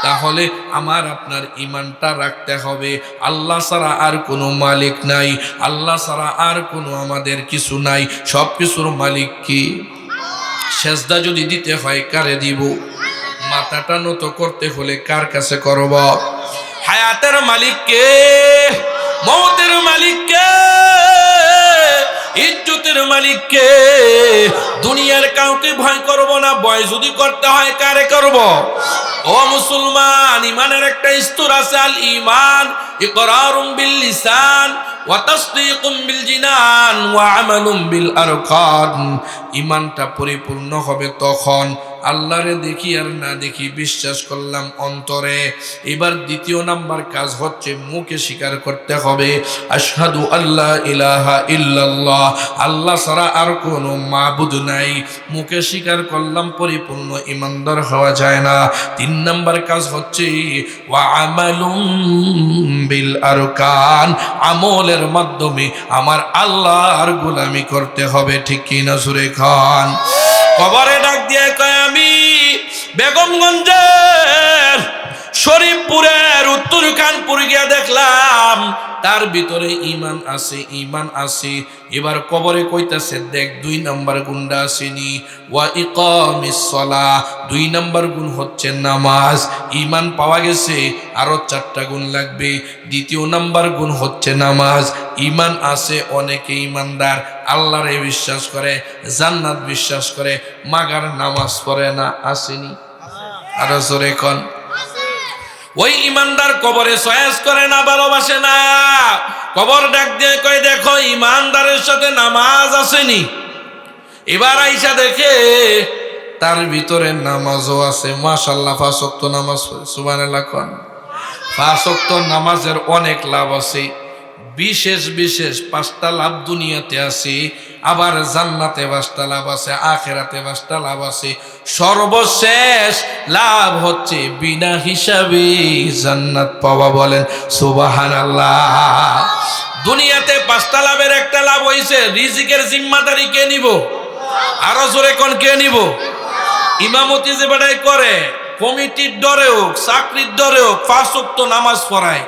তাহলে আমার আপনার ইমানটা রাখতে হবে। আল্লাহ ছাড়া আর কোনো মালিক নাই, আল্লাহ ছাড়া আর কোনো আমাদের কিছু নাই, সব কিছুর মালিক কি? সেজদা যদি দিতে হয় কারে দিব? মাথাটা নত করতে হলে কার কাছে করব? হায়াতের মালিক কে? মওতের মালিক কে? ইজ্জতের মালিক কে? দুনিয়ার কাউকে ভয় করব না, ভয় যদি করতে হয় কারে করব? ও মুসলমান, ইমানের একটা স্তর আছে, আল ঈমান ইকরারুম বিল লিসান ওয়া তাসদীকুম বিল জিনান ওয়া আমালুম বিল আরকান। ইমানটা পরিপূর্ণ হবে তখন আল্লাহরে দেখি আর না দেখি বিশ্বাস করলাম অন্তরে। এবার দ্বিতীয় নাম্বার কাজ হচ্ছে মুখে স্বীকার করতে হবে, আশহাদু আল্লা ইলাহা ইল্লাল্লাহ, আল্লাহ ছাড়া আর কোনো মাবুদ নাই। মুখে স্বীকার করলাম, পরিপূর্ণ ইমানদার হওয়া যায় না। 3 নাম্বার কাজ হচ্ছে ওয়া আমালুম বিল আরকান, আমলের মাধ্যমে আমার আল্লাহর গোলামি করতে হবে, ঠিক কিনা সুরে খান। কবরে ডাক দিয়ে কয়, আমি বেগমগঞ্জের শরীফপুরের উত্তর কানপুর গিয়া দেখলাম তার ভিতরে ইমান আছে, ইমান আছে। এবার কবরে কইতাছে, দেখ 2 নাম্বার গুণটা আসেনি, ওয়া ইকামিস সালাহ, 2 নাম্বার গুণ হচ্ছে নামাজ। ইমান পাওয়া গেছে, আরো 4টা গুণ লাগবে। দ্বিতীয় নাম্বার গুণ হচ্ছে নামাজ। ইমান আছে, অনেকে ইমানদার, আল্লাহরে বিশ্বাস করে, জান্নাত বিশ্বাস করে, মাগার নামাজ পড়ে না, আসেনি? আরো জোরে কোন। ওই ইমানদার কবরে চয়েস করে না, ভালোবাসে না। কবর ডাক দিয়ে কয়, দেখো ইমানদারের সাথে নামাজ আসেনি। এবার আইসা দেখে তার ভিতরে নামাজও আছে, মাশাআল্লাহ, 5 ওয়াক্ত নামাজ পড়ে, সুবহানাল্লাহ কোন। 5 ওয়াক্ত নামাজের অনেক লাভ আছে। বিশেষ বিশেষ 5টা লাভ দুনিয়াতে আছে, আবার জান্নাতে 5টা লাভ আছে, আখিরাতে 5টা লাভ আছে। সর্বশেষ লাভ হচ্ছে বিনা হিসাবে জান্নাত পাওয়া। বলেন সুবহানাল্লাহ। দুনিয়াতে 5টা লাভের একটা লাভ হইছে রিজিকের জিম্মাদারি কে নিব? আরো জোরে কোন কে নিব? ইমামতি যে বেটাই করে, কমিটির ডরে হোক, চাকরির ডরে হোক, 5 ওয়াক্ত নামাজ পড়ায়,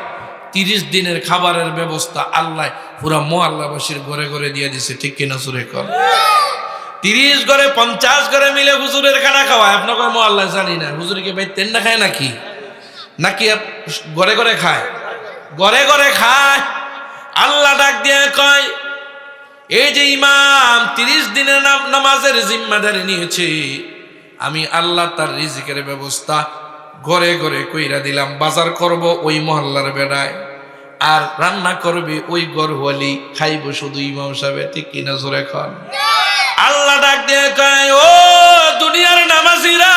30 দিনের খাবারের ব্যবস্থা আল্লাহ পুরা মহল্লাবাসীর ঘরে ঘরে দিয়ে দিছে। ঠিক কিনা জোরে কোন? 30 ঘরে 50 ঘরে মিলে হুজুরের খানা খাওয়ায়। আপনাকে মহল্লা জানি না হুজুরকে ভাই তেন না খায় নাকি, নাকি ঘরে ঘরে খায়? ঘরে ঘরে খায়। আল্লাহ ডাক দিয়ে কয়, এই যে ইমাম 30 দিনের নামাজের জিম্মাদারি নিয়েছে, আমি আল্লাহ তার রিজিকের ব্যবস্থা ঘরে ঘরে কইরা দিলাম। বাজার করব ওই মহল্লার বেড়ায়, আর রান্না করবে ওই ঘরওয়ালি, খাইব শুধু ইমাম সাহেব। ঠিক কিনা জোরে খান? আল্লাহ ডাক দিয়ে কয়, ও দুনিয়ার নামাজিরা,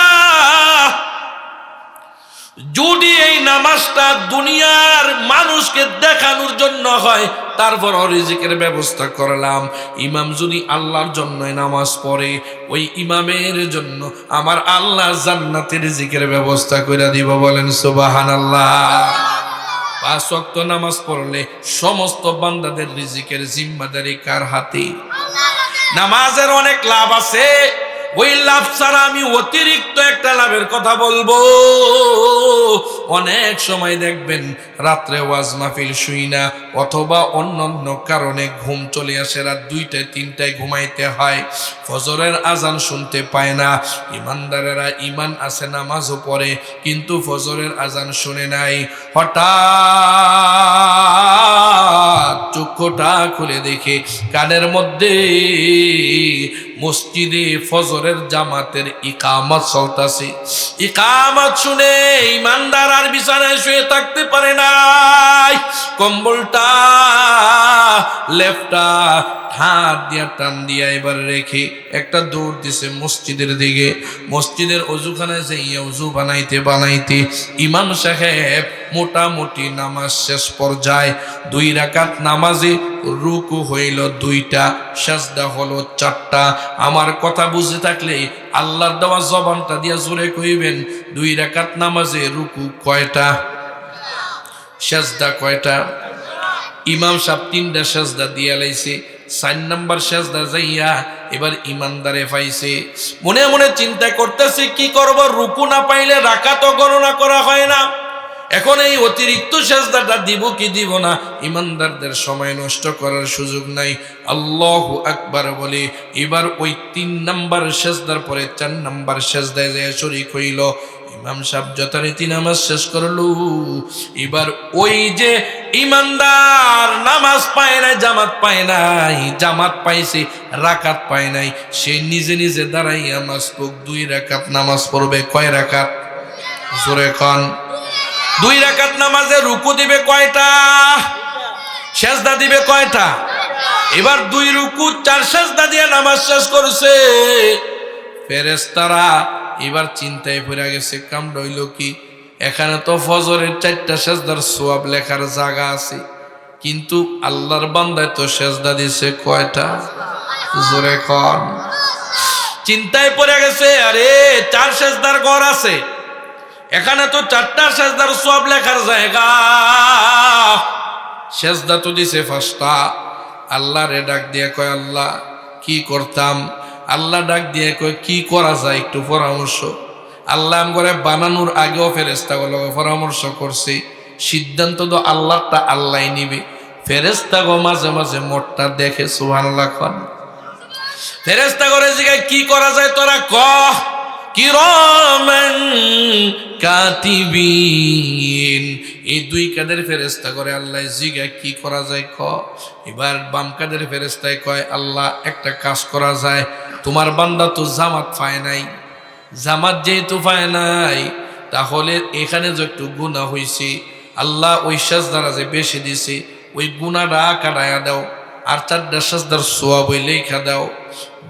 যদি এই নামাজটা দুনিয়ার মানুষকে দেখানোর জন্য হয়, তারপর রিজিকের ব্যবস্থা করলাম। ইমাম যদি আল্লাহর জন্য নামাজ পড়ে, ওই ইমামের জন্য আমার আল্লাহ জান্নাতের রিজিকের ব্যবস্থা করে দিব। বলেন সুবহানাল্লাহ। 5 ওয়াক্ত নামাজ পড়লে সমস্ত বান্দাদের রিজিকের জিম্মাদারি কার হাতে? নামাজের অনেক লাভ আছে, ওই লাভ ছাড়া আমি অতিরিক্ত একটা লাভের কথা বলবো। অনেক সময় দেখবেন রাত্রে ওয়াজ মাহফিল শুই না, অথবা অন্যান্য কারণে ঘুম চলে আসে, রাত 2টায় 3টায় ঘুমাইতে হয়, ফজরের আজান শুনতে পায় না। ইমানদারেরা ইমান আছে, নামাজও পড়ে, কিন্তু ফজরের আজান শুনে নাই। হঠাৎ চক্ষুটা খুলে দেখে কানের মধ্যে মসজিদে ফজরের জামাতের ইকামত চলতেছে। ইকামত শুনে ইমানদার আর বিছানায় শুয়ে থাকতে পারে নাই, কম্বলটা লেফটা হাত দিয়া টান দিয়া এবার রেখে একটা দৌড় দিছে মসজিদের দিকে। মসজিদের অজুখানায় যাইয়া অজু বানাইতে বানাইতে ইমাম সাহেব মোটামুটি নামাজ শেষ পর্যায়ে, 2 রাকাত নামাজে রুকু হইল 2টা, সাজদা হলো 4টা। আমার কথা বুঝে থাকলে আল্লাহর দেওয়া জবানটা দিয়া জোরে কইবেন, 2 রাকাত নামাজে রুকু কয়টা, সাজদা কয়টা? ইমাম সাহেব 3টা সাজদা দিয়া লাইছে। 4 নাম্বার সাজদা যাইয়া এবার ইমানদারে পাইছে। মনে মনে চিন্তা করতেছে কি করব, রুকু না পাইলে রাকাত গণনা করা হয় না, এখন এই অতিরিক্ত সাজদাটা দিব কি দিব না। ইমানদারদের সময় নষ্ট করার সুযোগ নাই। আল্লাহু আকবার বলে এবার ওই 3 নাম্বার সাজদার পরে 4 নাম্বার সাজদায় যায় শরীক হইল। ইমাম সাহেব যথারীতি নামাজ শেষ করলো। এবার ওই যে ইমানদার নামাজ পায় নাই, জামাত পায় নাই, জামাত পাইছে রাকাত পায় নাই, সে নিজে নিজে দাঁড়াইয়া মাসবুক 2 রাকাত নামাজ পড়বে। কয় রাকাত? জোরে খান। 2 রাকাত নামাজে রুকু দিবে কয়টা, সেজদা দিবে কয়টা? এবার 2 রুকু 4 সেজদা দিয়ে নামাজ শেষ করছে। ফেরেশতারা এবার চিন্তায় পড়ে গেছে, কাম রইল কি, এখানে তো ফজরের 4টা সেজদার সওয়াব লেখার জায়গা আছে, কিন্তু আল্লাহর বান্দায় তো সেজদা দিছে কয়টা? জোরে কোন। চিন্তায় পড়ে গেছে, আরে 4 সেজদার ঘর আছে, এখানে তো 4টা সেজদার সওয়াব লেখার জায়গা, সেজদা তো দিছে 5টা। আল্লাহ রে ডাক দিয়ে কয়, আল্লাহ কি করতাম? আল্লাহ ডাক দিয়ে কয়, কি করা যায় একটু পরামর্শ। আল্লাহ আমগরে বানানোর আগেও ফেরেশতাগুলো পরামর্শ করছে, সিদ্ধান্ত তো আল্লাহটা আল্লাহ নিবে। ফেরেশতাগো মাঝে মাঝে মোটটা দেখে। সুবহানাল্লাহ। ফেরেশতাগরে জিগায় কি করা যায় তোরা ক। কিরামান কাতিবিন, এই 2 কাদের ফেরেশতা করে আল্লাহ জিগায় কি করা যায় ক। এবার বাম কাদের ফেরেশতায় কয়, আল্লাহ একটা কাজ করা যায়, তোমার বান্দা তো জামাত পায় নাই, জামাত যেহেতু পায় নাই, তাহলে এখানে যে একটু গুনাহ হইছে, আল্লাহ ওই সাজদারা যে বেশি দিছে ওই গুনাহটা কাটায়া দাও, আর 4টা সাজদার সওয়াব লেখা দাও।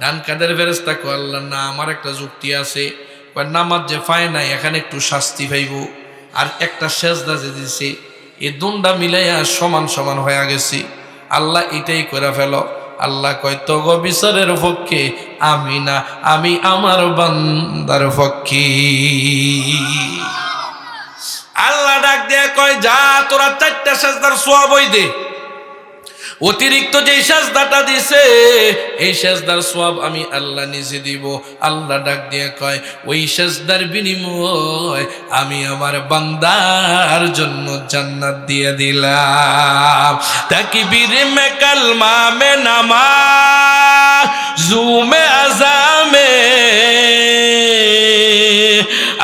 ডান কাদের ফেরেশতা কয়, আল্লাহ না, আমার একটা যুক্তি আছে, নামাজ যে পায় নাই এখানে একটু শাস্তি পাইব, আর একটা সেজদা যে দিছে এই দুনটা মিলাইয়া সমান সমান হয়ে গেছি। আল্লাহ এটাই করে ফেলো। আল্লাহ কয় তগ বিচারের পক্ষে আমি না, আমি আমার বান্দার পক্ষে। আল্লাহ ডাক দিয়ে কয় যা তোরা 4টা সেজদার সওয়াব দে। অতিরিক্ত যে সেজদাটা দিছে এই সেজদার সওয়াব আমি আল্লাহ নিজে দিব। আল্লাহ ডাক দিয়ে কয় ওই সেজদার বিনিময় আমি আমার বান্দার জন্য জান্নাত দিয়ে দিলাম। তাকবীর মে কালমা মে নামাজ জুমে আজামে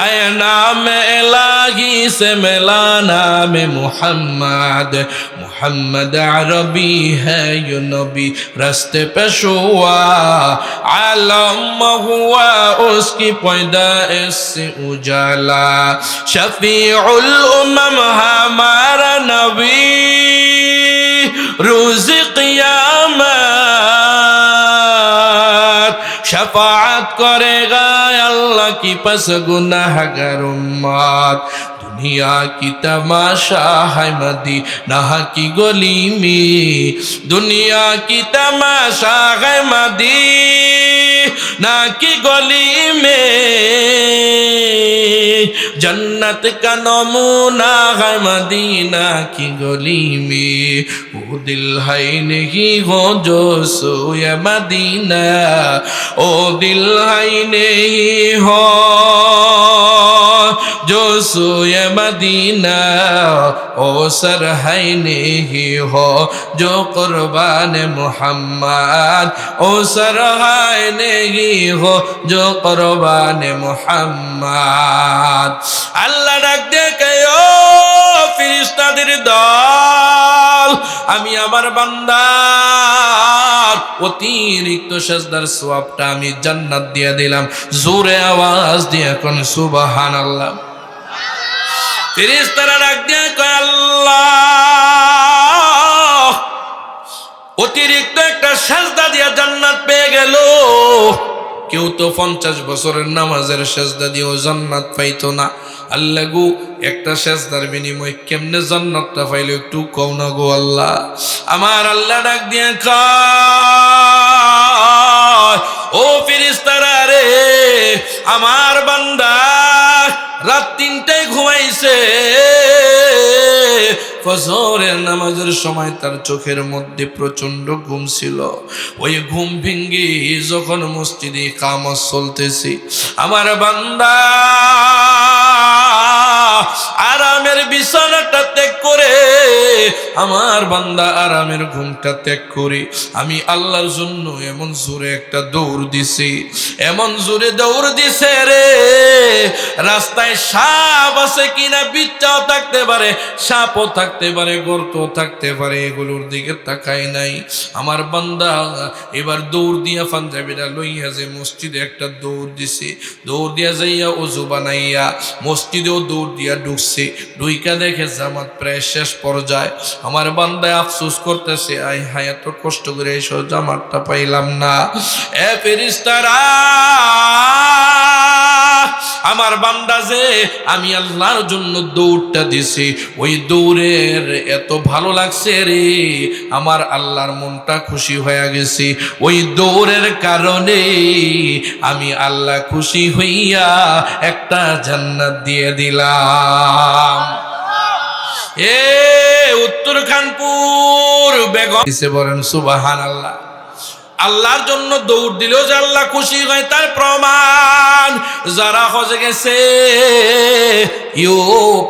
आया नाम इलाही से मिला नाम मोहम्मद। मोहम्मद अरबी है यो नबी रास्ते पे हुआ आलम हुआ उसकी पैदाइश से उजाला। शफीउल उम्म हमारा नबी रोज़ क़यामत शफाअत करेगा अल्लाह की पास गुनाहगार उम्मत। दुनिया की तमाशा है मदीना की गली में, दुनिया की तमाशा है मदीना की गली में, जन्नत का नमूना है मदीना की गली में। वो दिल है नहीं हो जो सोए मदीना, ओ दिल है नहीं हो जो सोए मदीना, ओ सर है नहीं हो जो कुर्बान मोहम्मद, ओ सर है नहीं हो जो कुर्बान मोहम्मद। अल्लाह डाक दे कयो ফেরেশতাদের দল আমি আমার বান্দার অতিরিক্ত সেজদার সওয়াবটা আমি জান্নাত দিয়ে দিলাম। জোরে আওয়াজ দিয়ে কোন সুবহানাল্লাহ। ফেরেশতারা ডাক দিয়ে কয় আল্লাহ অতিরিক্ত একটা সেজদা দিয়ে জান্নাত পেয়ে গেল। কেউ তো 50 বছরের নামাজের সেজদা দিয়েও জান্নাত পাইতো না। আল্লাহ গো একটা সেজদার বিনিময়ে কেমনে জান্নাতটা পাইলো একটু কও না গো আল্লাহ। আমার আল্লাহ ডাক দিয়ে কয় ও ফেরেশতারা রে আমার বান্দা রাত 3টায় ঘুমাইছে, ফজরের নামাজের সময় তার চোখের মধ্যে প্রচন্ড ঘুম ছিল। ওই ঘুম ভেঙে যখন মসজিদে ইকামত চলতেছে আমার বান্দা আরামের বিছানাটা ত্যাগ করে, আমার বান্দা আরামের ঘুমটা ত্যাগ করে আমি আল্লাহর জন্য এমন জোরে একটা দৌড় দিছি, এমন জোরে দৌড় দিছে রে রাস্তায় সাপ আছে কিনা বিচ্ছাও থাকতে পারে, সাপও থাকতে পারে, গর্তও থাকতে পারে, এগুলোর দিকে তাকায় নাই। আমার বান্দা এবার দৌড় দিয়া পাঞ্জাবিরা লইয়া যে মসজিদে একটা দৌড় দিছে, দৌড় দিয়া যাইয়া ওযু বানাইয়া মসজিদেও দৌড় দিয়া ঢুকছে। ঢুইকা দেখে জামাত প্রায় শেষ পর্যায়ে। আমার বান্দায় আফসোস করতেছে আয় হায় এত কষ্ট করে এসো জামাতটা পাইলাম না। এ ফেরেশতারা আমার বান্দা যে আমি আল্লাহর জন্য দৌড়টা দিছি ওই দৌড়ের এত ভালো লাগছে রে আমার আল্লাহর মনটা খুশি হয়ে গেছে। ওই দৌড়ের কারণে আমি আল্লাহ খুশি হইয়া একটা জান্নাত দিয়ে দিলাম। এ উত্তর খানপুর বেগম বলেন সুবহানাল্লাহ। আল্লাহর জন্য দৌড় দিলেও যে আল্লাহ খুশি হয় তার প্রমাণ যারা হজে গেছে। ইউ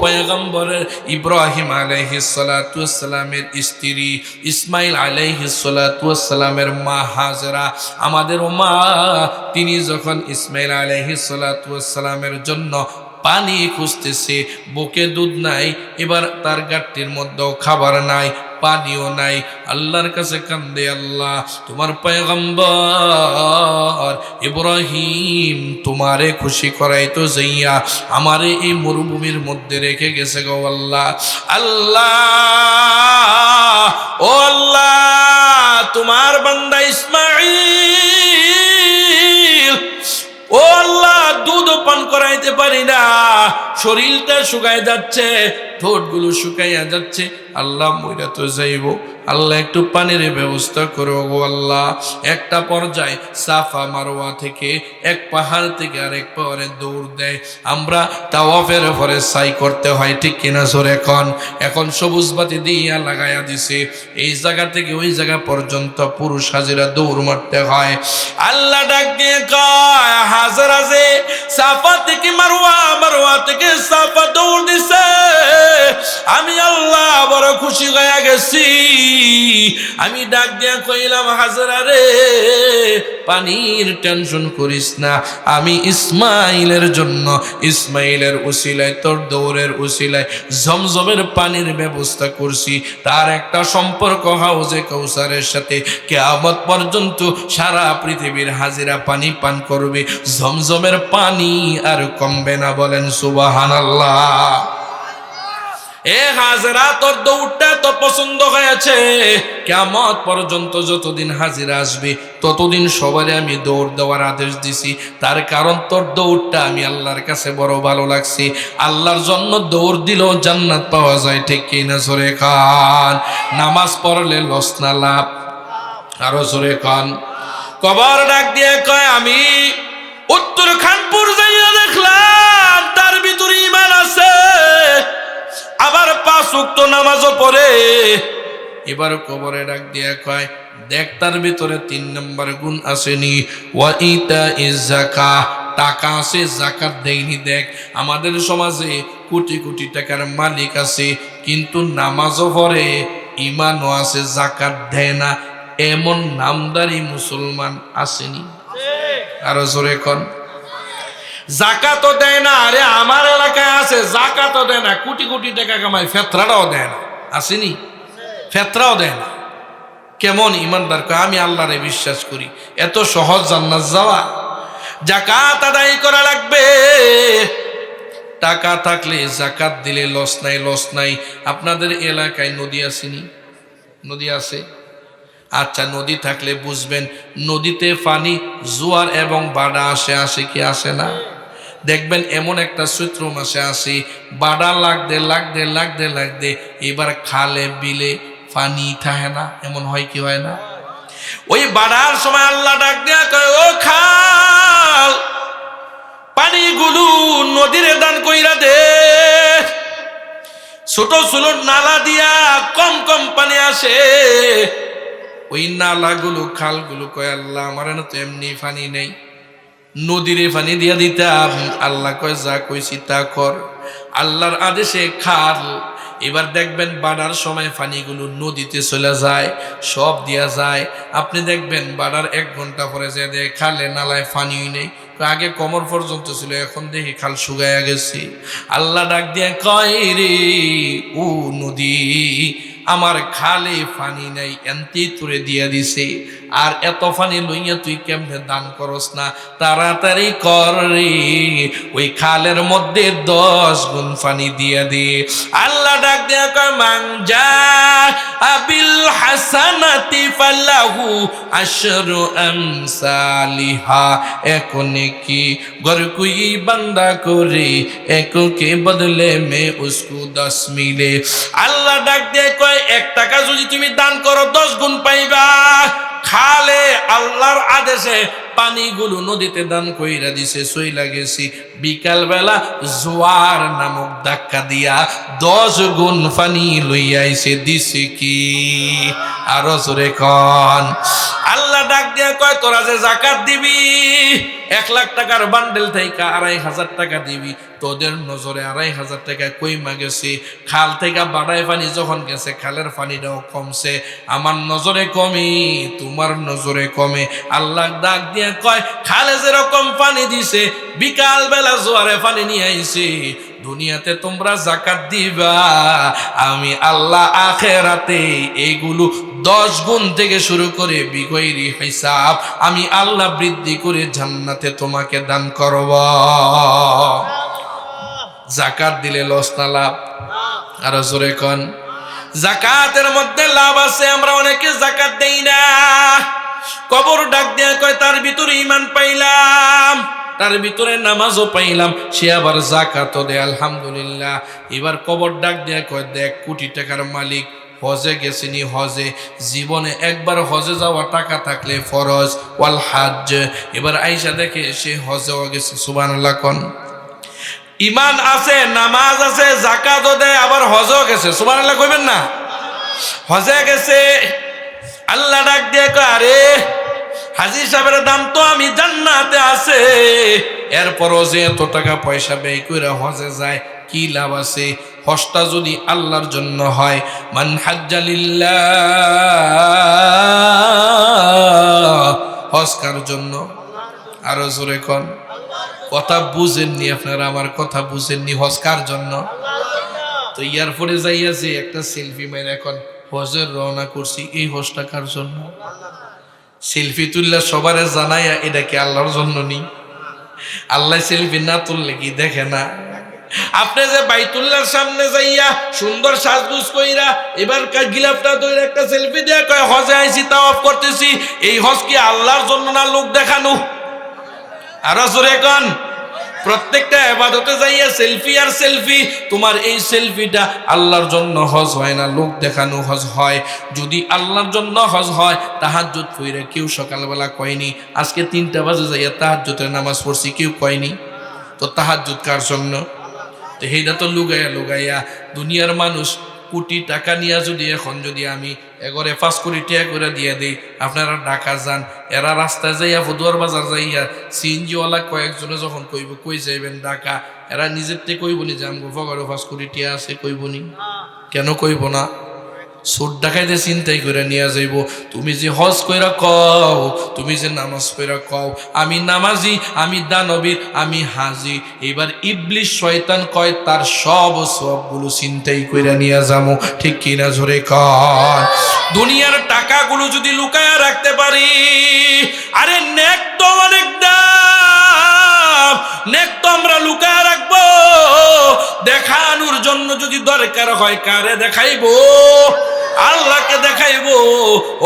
পয়গম্বর ইব্রাহিম আলাইহিস সালাতু ওয়াস সালামের স্ত্রী, ইসমাইল আলাইহিস সালাতু ওয়াস সালামের মা হাজেরা আমাদের মা, তিনি যখন ইসমাইল আলাইহিস সালাতু ওয়াস সালামের জন্য পানি খুঁজতেছে, বুকে দুধ নাই, এবার তার গাট্টির মধ্যেও খাবার নাই, পানিও নাই, আল্লাহর কাছে কান্দে আল্লাহ তোমার পয়গম্বর ইব্রাহিম তোমারে খুশি করাইতো যাইয়া আমারে এই মরুভূমির মধ্যে রেখে গেছে গো আল্লাহ। আল্লাহ ও আল্লাহ তোমার বান্দা ইসমাঈল ও আল্লাহ দুধ পান করাইতে পারি না, শরীরটা শুকায় যাচ্ছে, ঠোঁটগুলো শুকাইয়া যাচ্ছে। আল্লাহ মইরা তো যাইব, আল্লাহ একটু পানির ব্যবস্থা করো গো আল্লাহ। একটা পর্যায়ে সাফা মারওয়া থেকে এক পাহাড় থেকে আরেক পাহাড়ে দৌড় দেয়। আমরা তাওয়াফের পরে সাই করতে হয়, ঠিক কিনা জোরে এখন সবুজ বাতি দিয়া লাগাইয়া দিছে। এই জায়গা থেকে ওই জায়গা পর্যন্ত পুরুষ হাজিরা দৌড় মারতে হয়। আল্লাহ ডাক দিয়ে কয় হাজরা যে সাফা থেকে মারওয়া, মারওয়া থেকে সাফা দৌড় দিছে, আমি আল্লাহ বড় খুশি হয়ে গেছি। আমি ডাক দিয়া কইলাম হাজরা রে, পানির টেনশন করিস না, আমি ইসমাইলের জন্য, ইসমাইলের উসিলায়, তোর দৌড়ের উসিলায় জমজমের পানির ব্যবস্থা করছি। তার একটা সম্পর্ক হাউজে কাউসারের সাথে, কিয়ামত পর্যন্ত সারা পৃথিবীর হাজিরা পানি পান করবে, জমজমের পানি আর কমবে না। বলেন সুবহানাল্লাহ। এ হাজরা, তোর দৌড়টা তো পছন্দ হয়েছে। কিয়ামত পর্যন্ত যতদিন হাজিরা আসবে ততদিন সবারে আমি দৌড় দেওয়ার আদেশ দিছি। তার কারণ তোর দৌড়টা আমি আল্লাহর কাছে বড় ভালো লাগছে। আল্লাহর জন্য দৌড় দিলেও জান্নাত পাওয়া যায়, ঠিক কিনা জোরে খান। নামাজ পড়লে লস না লাভ? আরো জোরে খান। কবর ডাক দিয়ে কয় আমি উত্তর খানপুর যাইয়া দেখলাম তার ভিতরে ঈমান আছে, আবার 5 ওয়াক্ত নামাজও পড়ে। এবার কবরে ডাক দিয়ে কয় দেখ তার ভিতরে 3 নম্বর গুণ আসেনি, ওয়া ইতা ইজ যাকাত, টাকা আছে যাকাত দেয়নি। দেখ আমাদের সমাজে কোটি কোটি টাকার মালিক আছে, কিন্তু নামাজও পড়ে, ঈমানও আছে, যাকাত দেয় না, এমন নামদারি মুসলমান আসেনি? আরো জোরে কোন। যাকাতও দেয় না। আরে আমার এলাকায় আছে, যাকাতও দেয় না, কোটি কোটি টাকা কামায়, ফেতরাটাও দেয় না, আসেনি? ফেতরাও দেয় না। কেমন ইমানদার? আমি আল্লাহরে বিশ্বাস করি। এত সহজ জান্নাত যাওয়া? যাকাত আদায় করা লাগবে। টাকা থাকলে যাকাত দিলে লস নাই, লস নাই। আপনাদের এলাকায় নদী আসেনি? নদী আছে? আচ্ছা, নদী থাকলে বুঝবেন নদীতে পানি জোয়ার এবং বাড়া আসে, আসে কি আসে না? দেখবেন এমন একটা চৈত্র মাসে আসে, বাড়া লাগতে লাগতে লাগতে লাগতে এবার খালে বিলে পানি থাকে না, এমন হয় কি হয় না? ওই বাড়ার সময় আল্লাহ ডাক দেয়া কয় ও খাল, পানিগুলো নদীরে দান কইরা দে। ছোট ছোট নালা দিয়া কম কম পানি আসে, ওই নালাগুলো খালগুলো কয় আল্লাহ আমার না তো এমনি পানি নেই, নদীরে পানি দিয়া দিতাম। আল্লাহ কয় যা কইছি তা কর। আল্লাহর আদেশে খাল। এবার দেখবেন বাড়ার সময় পানিগুলো নদীতে চলে যায়, সব দিয়া যায়। আপনি দেখবেন বাড়ার 1 ঘন্টা পরে যে দেখ খালে নালায় পানিই নেই। আগে কোমর পর্যন্ত ছিল, এখন দেখি খাল শুকাইয়া গেছে। আল্লাহ ডাক দিয়ে কয় রে ও নদী, আমার খালে পানি নাই, এনতি তুলে দিয়া দিছে, আর এত পানি লইয়া তুই কেমনে দান করস না? তাড়াতাড়ি কর রে, ওই খালের মধ্যে 10 গুণ পানি দিয়া দে। আল্লাহ ডাক দেয়া কয় মান জা আবিল হাসানাতি ফালাহু আশরু আমসালিহা। এখন কি গর কুই বান্দা করে, একো কে বদলে মে উসকো 10 মিলে। আল্লাহ ডাক দিয়ে কয় 1 টাকা যদি তুমি দান করো 10 গুণ পাইবা। খালে আল্লাহর আদেশে পানিগুলো নদীতে দান কইরা দিছে, সইলা গেছি। বিকাল বেলা জোয়ার নামক ধাক্কা দিয়া 10 গুণ পানি লইয়া আইছে, দিছে কি? আরো জোরে কোন। আল্লাহ ডাক দিয়া কয় তোরা যে যাকাত দিবি, 1 লাখ টাকার বান্ডেল থেকে 2,500 টাকা দিবি। তোদের নজরে 2,500 টাকা কইমা গেছে। খাল থেকে বাড়ায় পানি যখন গেছে, খালের পানিটাও কমছে। আমার নজরে কমে, তোমার নজরে কমে। আল্লাহ ডাক দিয়ে কয় খালে যেরকম পানি দিছে, বিকাল বেলা জোয়ারে পানি নিয়ে আইছে, দুনিয়াতে তোমরা যাকাত দিবা, আমি আল্লাহ আখিরাতে এইগুলো 10 গুণ থেকে শুরু করে বিগৈরি হিসাব আমি আল্লাহ বৃদ্ধি করে জান্নাতে তোমাকে দান করব। যাকাত দিলে লস না লাভ? আরো জোরে কোন। যাকাতের মধ্যে লাভ আছে। আমরা অনেকে যাকাত দেই না। কবর ডাক দেয়া কয় তার ভিতরে ঈমান পাইলাম, তার ভিতরে নামাজও পাইলাম, সে আবার যাকাতও দেয়, আলহামদুলিল্লাহ। এবার কবর ডাক দেয়া কয়, দেখ কোটি টাকার মালিক, হজে গেছিনি, হজে জীবনে একবার হজে যাওয়া টাকা থাকলে ফরজ ওয়াল হাজ। এবার আইসা দেখে সে হজেও গেছে, সুবহানাল্লাহ কোন। ইমান আছে, নামাজ আছে, যাকাতও দেয়, আবার হজেও গেছে, সুবহানাল্লাহ কইবেন না? হজে গেছে, আল্লাহ ডাক দিয়ে কয়, আরে হাজী সাহেবের দাম তো আমি জান্নাতে আছে, এরপরও যে এত টাকা পয়সা ব্যয় করে হজে যায়, কি লাভ আছে? হজটা যদি আল্লাহর জন্য হয়, মান হাজ্জা লিল্লাহ, হজ কার জন্য? আরো জোরে কোন। কথা বুঝেননি আপনারা, আমার কথা বুঝেননি। হজ কার জন্য? তো এয়ারপোর্টে যাইয়া যে একটা সেলফি মেরে এখন হজের রওনা করছি, এই হজটা কার জন্য? সেলফি তুললে সবারে জানাইয়া এটা কি আল্লাহর জন্য নি? আল্লাহ সেলফি না তুললে কি দেখে না? আপনি যে বাইতুল্লাহর সামনে যাইয়া সুন্দর সাজগুজ কইরা এবার গিলাফটা ধরে একটা সেলফি দেয়া কয় হজে আইছি, তাওয়াফ করতেছি, এই হজ কি আল্লাহর জন্য না লোক দেখানো? আরো জোরে কোন। প্রত্যেকটা ইবাদতে যাইয়া সেলফি আর সেলফি, তোমার এই সেলফিটা আল্লাহর জন্য হজ হয় না, লোক দেখানো হজ হয়। যদি আল্লাহর জন্য হজ হয়, তাহাজ্জুদ পড়ে কেউ সকালবেলা কয়নি আজকে 3টা বাজে যাইয়া তাহাজ্জুদের নামাজ পড়ছি, কেউ কয়নি। তো তাহাজ্জুদ কার জন্য? তো সেইটা তো লুগাইয়া দুনিয়ার মানুষ কোটি টাকা নিয়ে যদি এখন যদি আমি এগরে 5 কোটি টাকা করে দিয়ে দিই, আপনারা ঢাকা যান, এরা রাস্তায় যাইয়া ফদুয়ার বাজার যাইয়া সিএনজিওয়ালা কয়েকজনে যখন কইব কই যাইবেন ঢাকা, এরা নিজের থেকে কইব নি যে আমগো ফগরে 5 কোটি টাকা আছে, কইব নি? কেন কইব না? সুদ ডাকাইতে চিন্তাই করে নিয়ে যাইব। তুমি যে হজ কইরা কও, তুমি যে নামাজ কইরা কও আমি নামাজি, আমি দানবীর, আমি হাজি, এবার ইবলিশ শয়তান কয় তার সবগুলো চিন্তাই কইরা নিয়ে যাবো, ঠিক কিনা জোরে কর। দুনিয়ার টাকাগুলো যদি লুকায়া রাখতে পারি, আরে নেক তো অনেক দাম, নেক তো আমরা লুকায়া রাখবো, দেখানোর জন্য যদি দরকার হয় কারে দেখাইবো? আল্লাহকে দেখাইবো।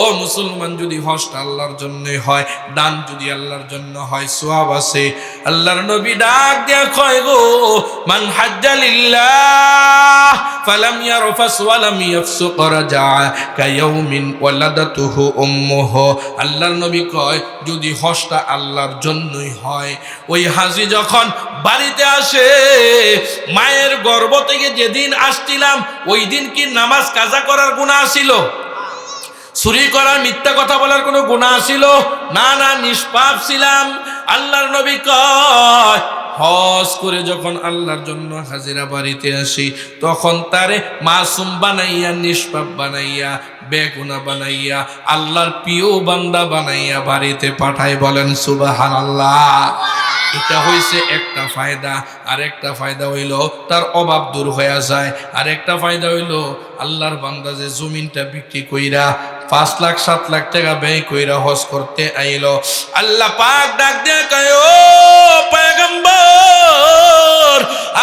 ও মুসলমান, যদি হজটা আল্লাহর জন্য হয়, দান যদি আল্লাহর জন্য হয়, সওয়াব আছে। আল্লাহর নবী ডাক দিয়া কয় গো, মান হাজ্জা লিল্লাহ ফালাম ইয়ারফাস ওয়ালাম ইয়াফসুক রাজা কায়াউমিন ওয়ালাদাতুহু উম্মুহু। আল্লাহর নবী কয় যদি হজটা আল্লাহর জন্যই হয়, ওই হাজী যখন বাড়িতে আসে, মায়ের গর্ভ থেকে যেদিন আসছিলাম ওই দিন কি নামাজ কাজা করার গুনাহ ছিল? চুরি করার, মিথ্যা কথা বলার কোনো গুনাহ ছিল না? না, নিষ্পাপ ছিলাম। আল্লাহর নবী কয় হজ করে যখন আল্লাহর জন্য হাজিরা বাড়িতে আসি, তখন তারে মাসুম বানাইয়া, নিষ্পাপ বানাইয়া, বেগুনা বানাইয়া, আল্লাহর প্রিয় বান্দা বানাইয়া বাড়িতে পাঠাই। বলেন সুবহানাল্লাহ। এটা হইছে একটা ফায়দা। আর একটা ফায়দা হইল তার অভাব দূর হয়ে যায়। আর একটা ফায়দা হইল আল্লাহর বান্দা যে জমিনটা বিক্রি কইরা 5 লাখ 7 লাখ টাকা ব্যয় কইরা হজ করতে আইল, আল্লাহ পাক ডাক দিয়ে কয়, ও পয়গম্বর,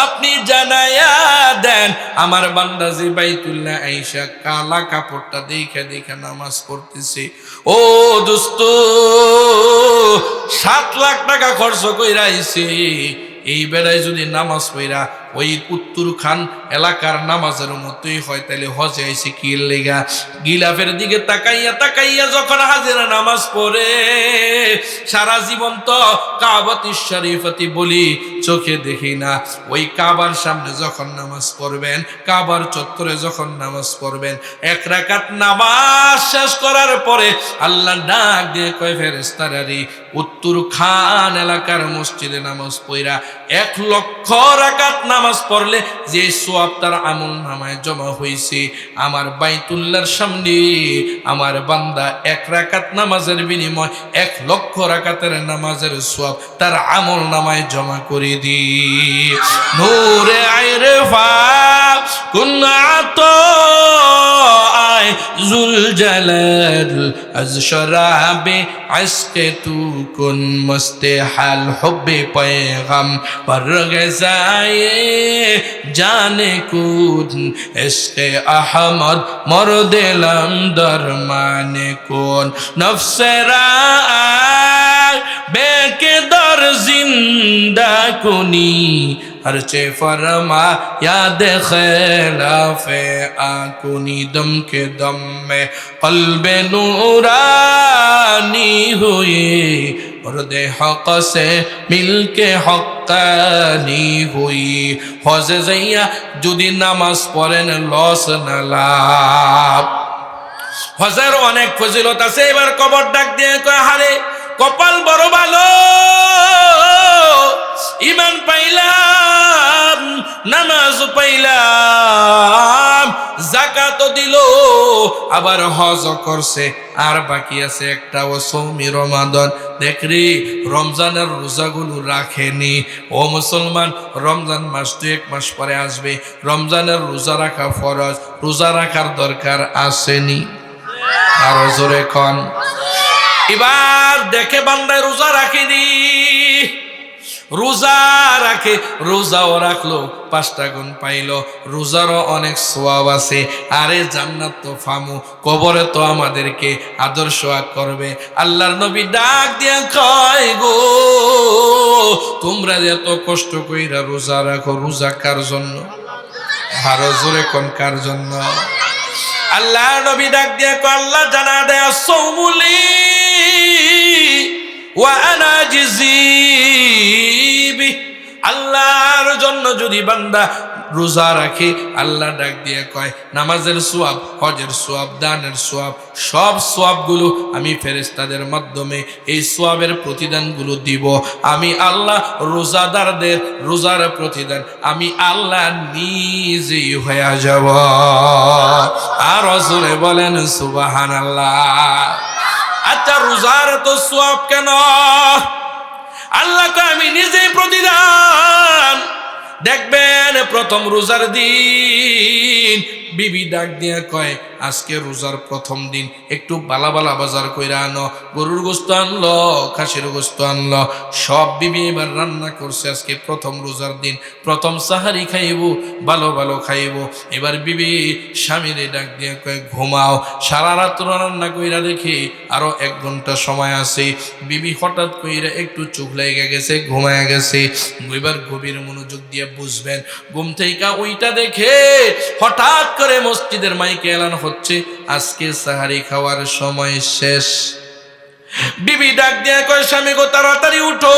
আপনি জানায়া দেন আমার বান্দা যে বাইতুল্লাহ আইসা কালা কাপড়টা দেখে দেখে নামাজ পড়তেছে, ও দোস্ত 7 লাখ টাকা খরচ কইরা আইছে, এই বেড়ায় যদি নামাজ পড়া ওই উত্তর খান এলাকার নামাজের মতোই হয়, তাহলে হজে আইছে কি লেগা? গিলাফের দিকে তাকাইয়া তাকাইয়া যখন হাজিরা নামাজ পড়ে, সারা জীবন তো কাবাতুশ শরীফতি বলি চোখে দেখি না, ওই কাবার সামনে যখন নামাজ পড়বেন, কাবার চত্বরে যখন নামাজ পড়বেন, 1 রাকাত নামাজ শেষ করার পরে আল্লাহ ডাক দিয়ে কয়, ফেরেশতারা রে, উত্তর খান এলাকার মসজিদে নামাজ পড়া 1 লক্ষ রাকাত নামাজ পড়লে যে সওয়াব তার আমল নামায় জমা হইছে, আমার বাইতুল্লাহর সামনে আমার বান্দা 1 রাকাত নামাজের বিনিময় 1 লক্ষ রাকাতের নামাজের সওয়াব তার আমল নামায় জমা করে দি। নূরে আইরফা কুনাত আয় জুল জালাল আজ শরাবে আজকে তু কুন মস্তে হাল হুব্বে পয়গাম পর গজায়ে জানে কুন ইশকে আহমদ মর দিলাম দরমানে কোন নফসরা बेके दर जिंदा कुनी हरचे फरमा याद खिलाफे आकुनी दम के दम में कल्बे नूरानी हुई और दे हक से मिलके हक्कानी हुई हजे जाइया जुदी नामाज पढ़ेन लस ना लाभ হজের অনেক ফজিলত আছে এবার কবর ডাক দিয়ে কয় হারে কপাল বড় ভালো ঈমান পাইলাম নামাজ পাইলাম যাকাত দিল আবার হজ করছে আর বাকি আছে একটা ও সৌমি রমাদান দেখরি রমজানের রোজাগুলো রাখেনি ও মুসলমান রমজান মাস তো এক মাস পরে আসবে রমজানের রোজা রাখা ফরজ রোজা রাখার দরকার আসেনি আরো জোরে কোন এবার দেখে বান্দায় রোজা রাখেনি রোজা রাখে রোজাও রাখলো 5টা গুণ পাইলো রোজারও অনেক সওয়াব আছে আরে জান্নাত তো ফামু কবরে তো আমাদেরকে আদর্শ করবে আল্লাহর নবী ডাক দিয়া কয় গো তোমরা এত কষ্ট কইরা রোজা রাখো রোজা কার জন্য আরো জোরে কোন কার জন্য আল্লাহ নবী ডাক দিয়ে কয় আল্লাহ জানা দেয় সৌমুলি ওয়া আনা জিজিবি আল্লাহর জন্য যদি বান্দা রোজা রাখে আল্লাহ ডাক দিয়ে কয় নামাজের সওয়াব হজের সওয়াব দানের সওয়াব সব সওয়াবগুলো আমি ফেরেশতাদের মাধ্যমে এই সওয়াবের প্রতিদানগুলো দিব আমি আল্লাহ রোজাদারদের রোজার প্রতিদান আমি আল্লাহ নিজেই হয়ে যাব আর রাসূলে বলেন সুবহানাল্লাহ আচ্ছা রোজার তো সওয়াব কেন আল্লাহকে আমি নিজেই প্রতিদান দেখবেন প্রথম রোজার দিন বিবি ডাক দিয়া কয় আজকে রোজার প্রথম দিন একটু বালা বালা বাজার কইরা আনো গরুর গোশত আনলো খাসির গোশত আনলো সব বিবি এবার রান্না করছে আজকে প্রথম রোজার দিন প্রথম সাহারি খাইবো ভালো ভালো খাইবো এবার বিবি স্বামীরে ডাক দিয়া কয় ঘুমাও সারা রাত রান্না কইরা দেখি আরো 1 ঘন্টা সময় আছে বিবি হঠাৎ কইরা একটু চোখ লেগে গেছে ঘুমায় গেছে এবার গভীর মনোযোগ দিয়ে বুঝবেন ঘুম থেকে ওইটা দেখে হঠাৎ করে মসজিদের মাইকে এলান হচ্ছে আজকে সাহারি খাওয়ার সময় শেষ বিবি ডাক দিয়ে কয় স্বামী গো তাড়াতাড়ি উঠো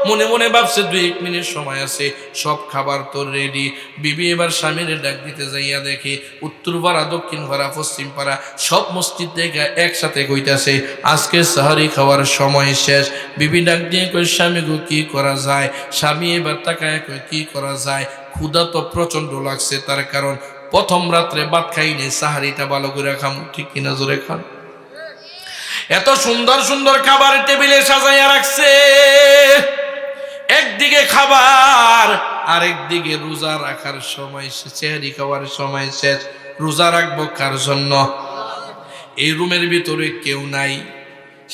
মনে মনে ভাবছে 2-1 মিনিট সময় আছে সব খাবার তো রেডি বিবি এবার স্বামীর ডাক দিতে যাইয়া দেখে উত্তর পাড়া দক্ষিণ পাড়া পশ্চিম পাড়া সব মসজিদ থেকে একসাথে কইতাছে আজকে সাহারি খাওয়ার সময় শেষ বিবি ডাক দিয়ে কয় স্বামী গো কি করা যায় স্বামী এবার তাকায় কয় কি করা যায় ক্ষুধা তো প্রচন্ড লাগছে তার কারণ প্রথম রাত্রে ভাত খাইনি সাহারিটা ভালো করে খাম ঠিক কিনা জোরে খান এত সুন্দর সুন্দর খাবার টেবিলে সাজাইয়া রাখছে একদিকে খাবার আরেকদিকে রোজা রাখার সময় সেহরি খাওয়ার সময় শেষ রোজা রাখবো কার জন্য এই রুমের ভিতরে কেউ নাই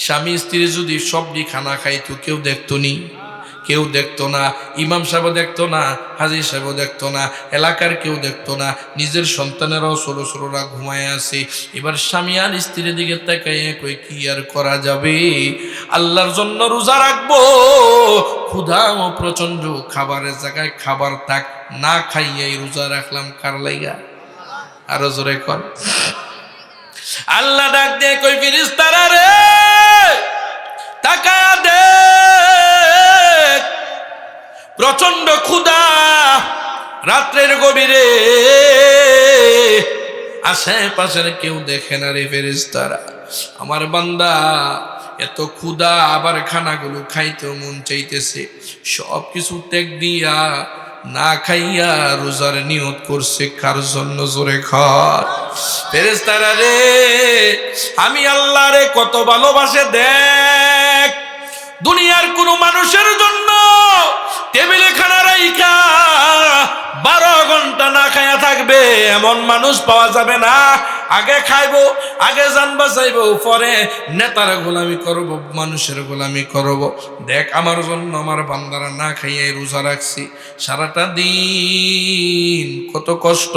স্বামী স্ত্রী যদি সবজি খানা খাইতো কেউ দেখতো নি কেউ দেখতো না ইমাম সাহেব দেখতো না হাজী সাহেব দেখতো না এলাকার কেউ দেখতো না নিজের সন্তানেরাও ছোট ছোটরা ঘুমায় আছে এবার স্বামী আর স্ত্রীর দিকে তাকাইয়া কই কি আর করা যাবে আল্লাহর জন্য রোজা রাখবো ক্ষুধা ও প্রচন্ড খাবারের জায়গায় খাবার থাক না খাইয়াই রোজা রাখলাম কার লাইগা আরো জোরে কর আল্লাহ ডাক দিয়ে কই ফেরেশতারা রে তাকায়া দে প্রচন্ড ক্ষুধা রাত্রের গভীরে আশেপাশের কেউ দেখে না রে ফেরেশতারা আমার বান্দা এত ক্ষুধা আবার খানাগুলো খাইতে মন চাইতেছে সব কিছু ত্যাগ দিয়া না খাইয়া রোজার নিয়ত করছে কার জন্য জোরে খার ফেরেশতারা রে আমি আল্লাহ রে কত ভালোবাসে দেখ দুনিয়ার কোনো মানুষের জন্য টেবিলে খানা রাইখা 12 ঘন্টা না খায়া থাকবে এমন মানুষ পাওয়া যাবে না আগে খাইবো আগে জান বাঁচাইবো পরে নেতার গোলামি করব মানুষের গোলামি করব দেখ আমার জন্য আমার বান্দারা না খাইয়াই রোজা রাখছি সারাটা দিন কত কষ্ট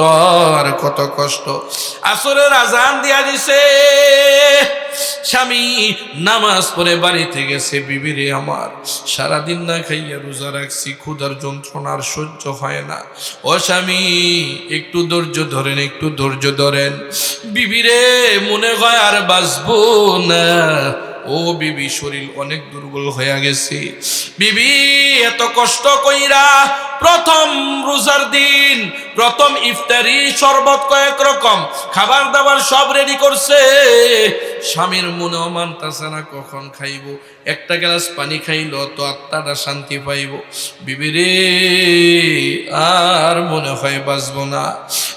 আর কত কষ্ট আসরের আজান দিয়া দিছে স্বামী নামাজ পড়ে বাড়িতে গেছে, বিবিরে আমার সারাদিন না খাইয়া রোজা রাখছি, ক্ষুধার যন্ত্রণার সহ্য হয় না। ও স্বামী একটু ধৈর্য ধরেন, একটু ধৈর্য ধরেন। বিবিরে মনে হয় আর বাঁচবো না। ও বিবি শরীর অনেক দুর্বল হয়ে গেছে। বিবি এত কষ্ট কইরা প্রথম রোজার দিন প্রথম ইফতারি শরবত কয়েক রকম খাবার দাবার সব রেডি করছে। স্বামীর মনেও মানতাছে না কখন খাইব, একটা গ্লাস পানি খাইল তো আত্মাটা শান্তি পাইব। বিবি রে আর মনে হয় বাঁচবো না।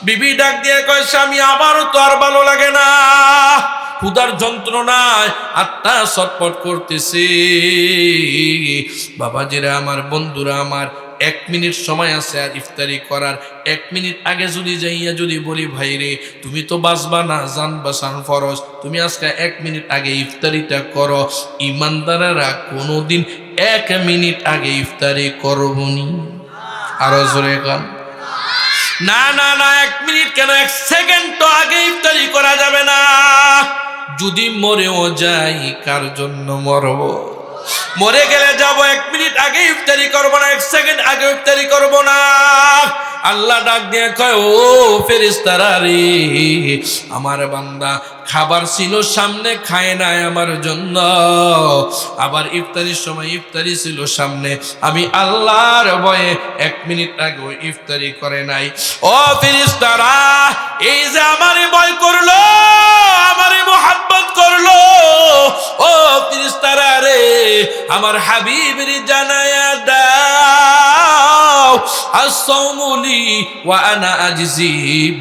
বিবি ডাক দিয়ে কয়, স্বামী আমারও তো আর ভালো লাগে না, ক্ষুধার যন্ত্রণায় আত্মা ছটফট করতেছে। বাবাজিরা আমার, বন্ধুরা আমার, 1 মিনিট সময় আছে আর ইফতারি করার। 1 মিনিট আগে যদি যাইয়া যদি বলি, ভাই রে তুমি তো বাঁচবা না, জান বাঁচান ফরজ, তুমি আজকে 1 মিনিট আগে ইফতারিটা করো। ইমানদারেরা কোনোদিন 1 মিনিট আগে ইফতারি করবনি। আরো জোরে কান না না না, 1 মিনিট কেন, 1 সেকেন্ড তো আগে ইফতারি করা যাবে না। যদি মরেও যাই কার জন্য মরব? মরে গেলে যাব, 1 মিনিট আগে ইফতারি করবো না, 1 সেকেন্ড আগে ইফতারি করবো না। আল্লাহ ডাক দিয়ে কয়, ও ফেরেশতারা রে, আমার বান্দা খাবার ছিল সামনে, খায় নাই আমার জন্য। আবার ইফতারির সময় ইফতারি ছিল সামনে, আমি আল্লাহর ভয়ে 1 মিনিট আগে ইফতারি করে নাই। ও ফেরেশতারা, এই যে আমারে ভয় করলো, আমারে মোহাব্বত করলো, ও ফেরেশতারা রে, আমার হাবিবের জানায়া দাও, আসসাউমুলি ওয়া আনা আজজি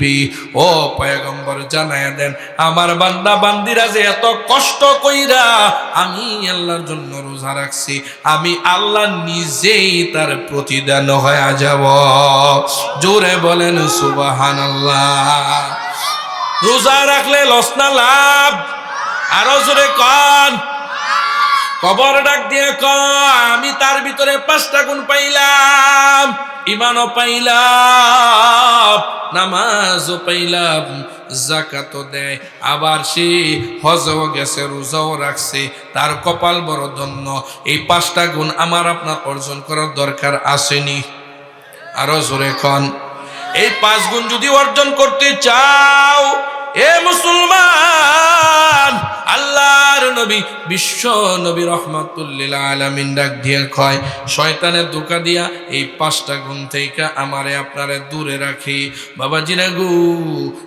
বি। ও পয়গম্বর জানায়া দেন, আমার বান্দা বান্দিরা যে এত কষ্ট কইরা আমি আল্লাহর জন্য রোজা রাখছি, আমি আল্লাহ নিজেই তার প্রতিদান হয়ে যাব। জোরে বলেন সুবহানাল্লাহ। রোজা রাখলে লস না লাভ? আরো জোরে কন। কবর ডাক দিয়ে কয়, আমি তার ভিতরে 5টা গুণ পাইলাম, ইমানও পাইলাম, নামাজও পাইলাম, যাকাতও দেয়, আবার সে হজও গেছে, রোজাও রাখছে, তার কপাল বড় ধন্য। এই 5টা গুণ আমার আপনার অর্জন করার দরকার আসেনি? আরো জোরে কন। এই 5 গুণ যদি অর্জন করতে চাও, এ মুসলমান, আল্লাহর নবী বিশ্ব নবী রহমাতুল্লিল আলামিন ডাক দিয়ে কয়, শয়তানের ধোঁকা দিয়া এই 5টা গুণ থেকে আমারে আপনারে দূরে রাখি। বাবাজিরা গো,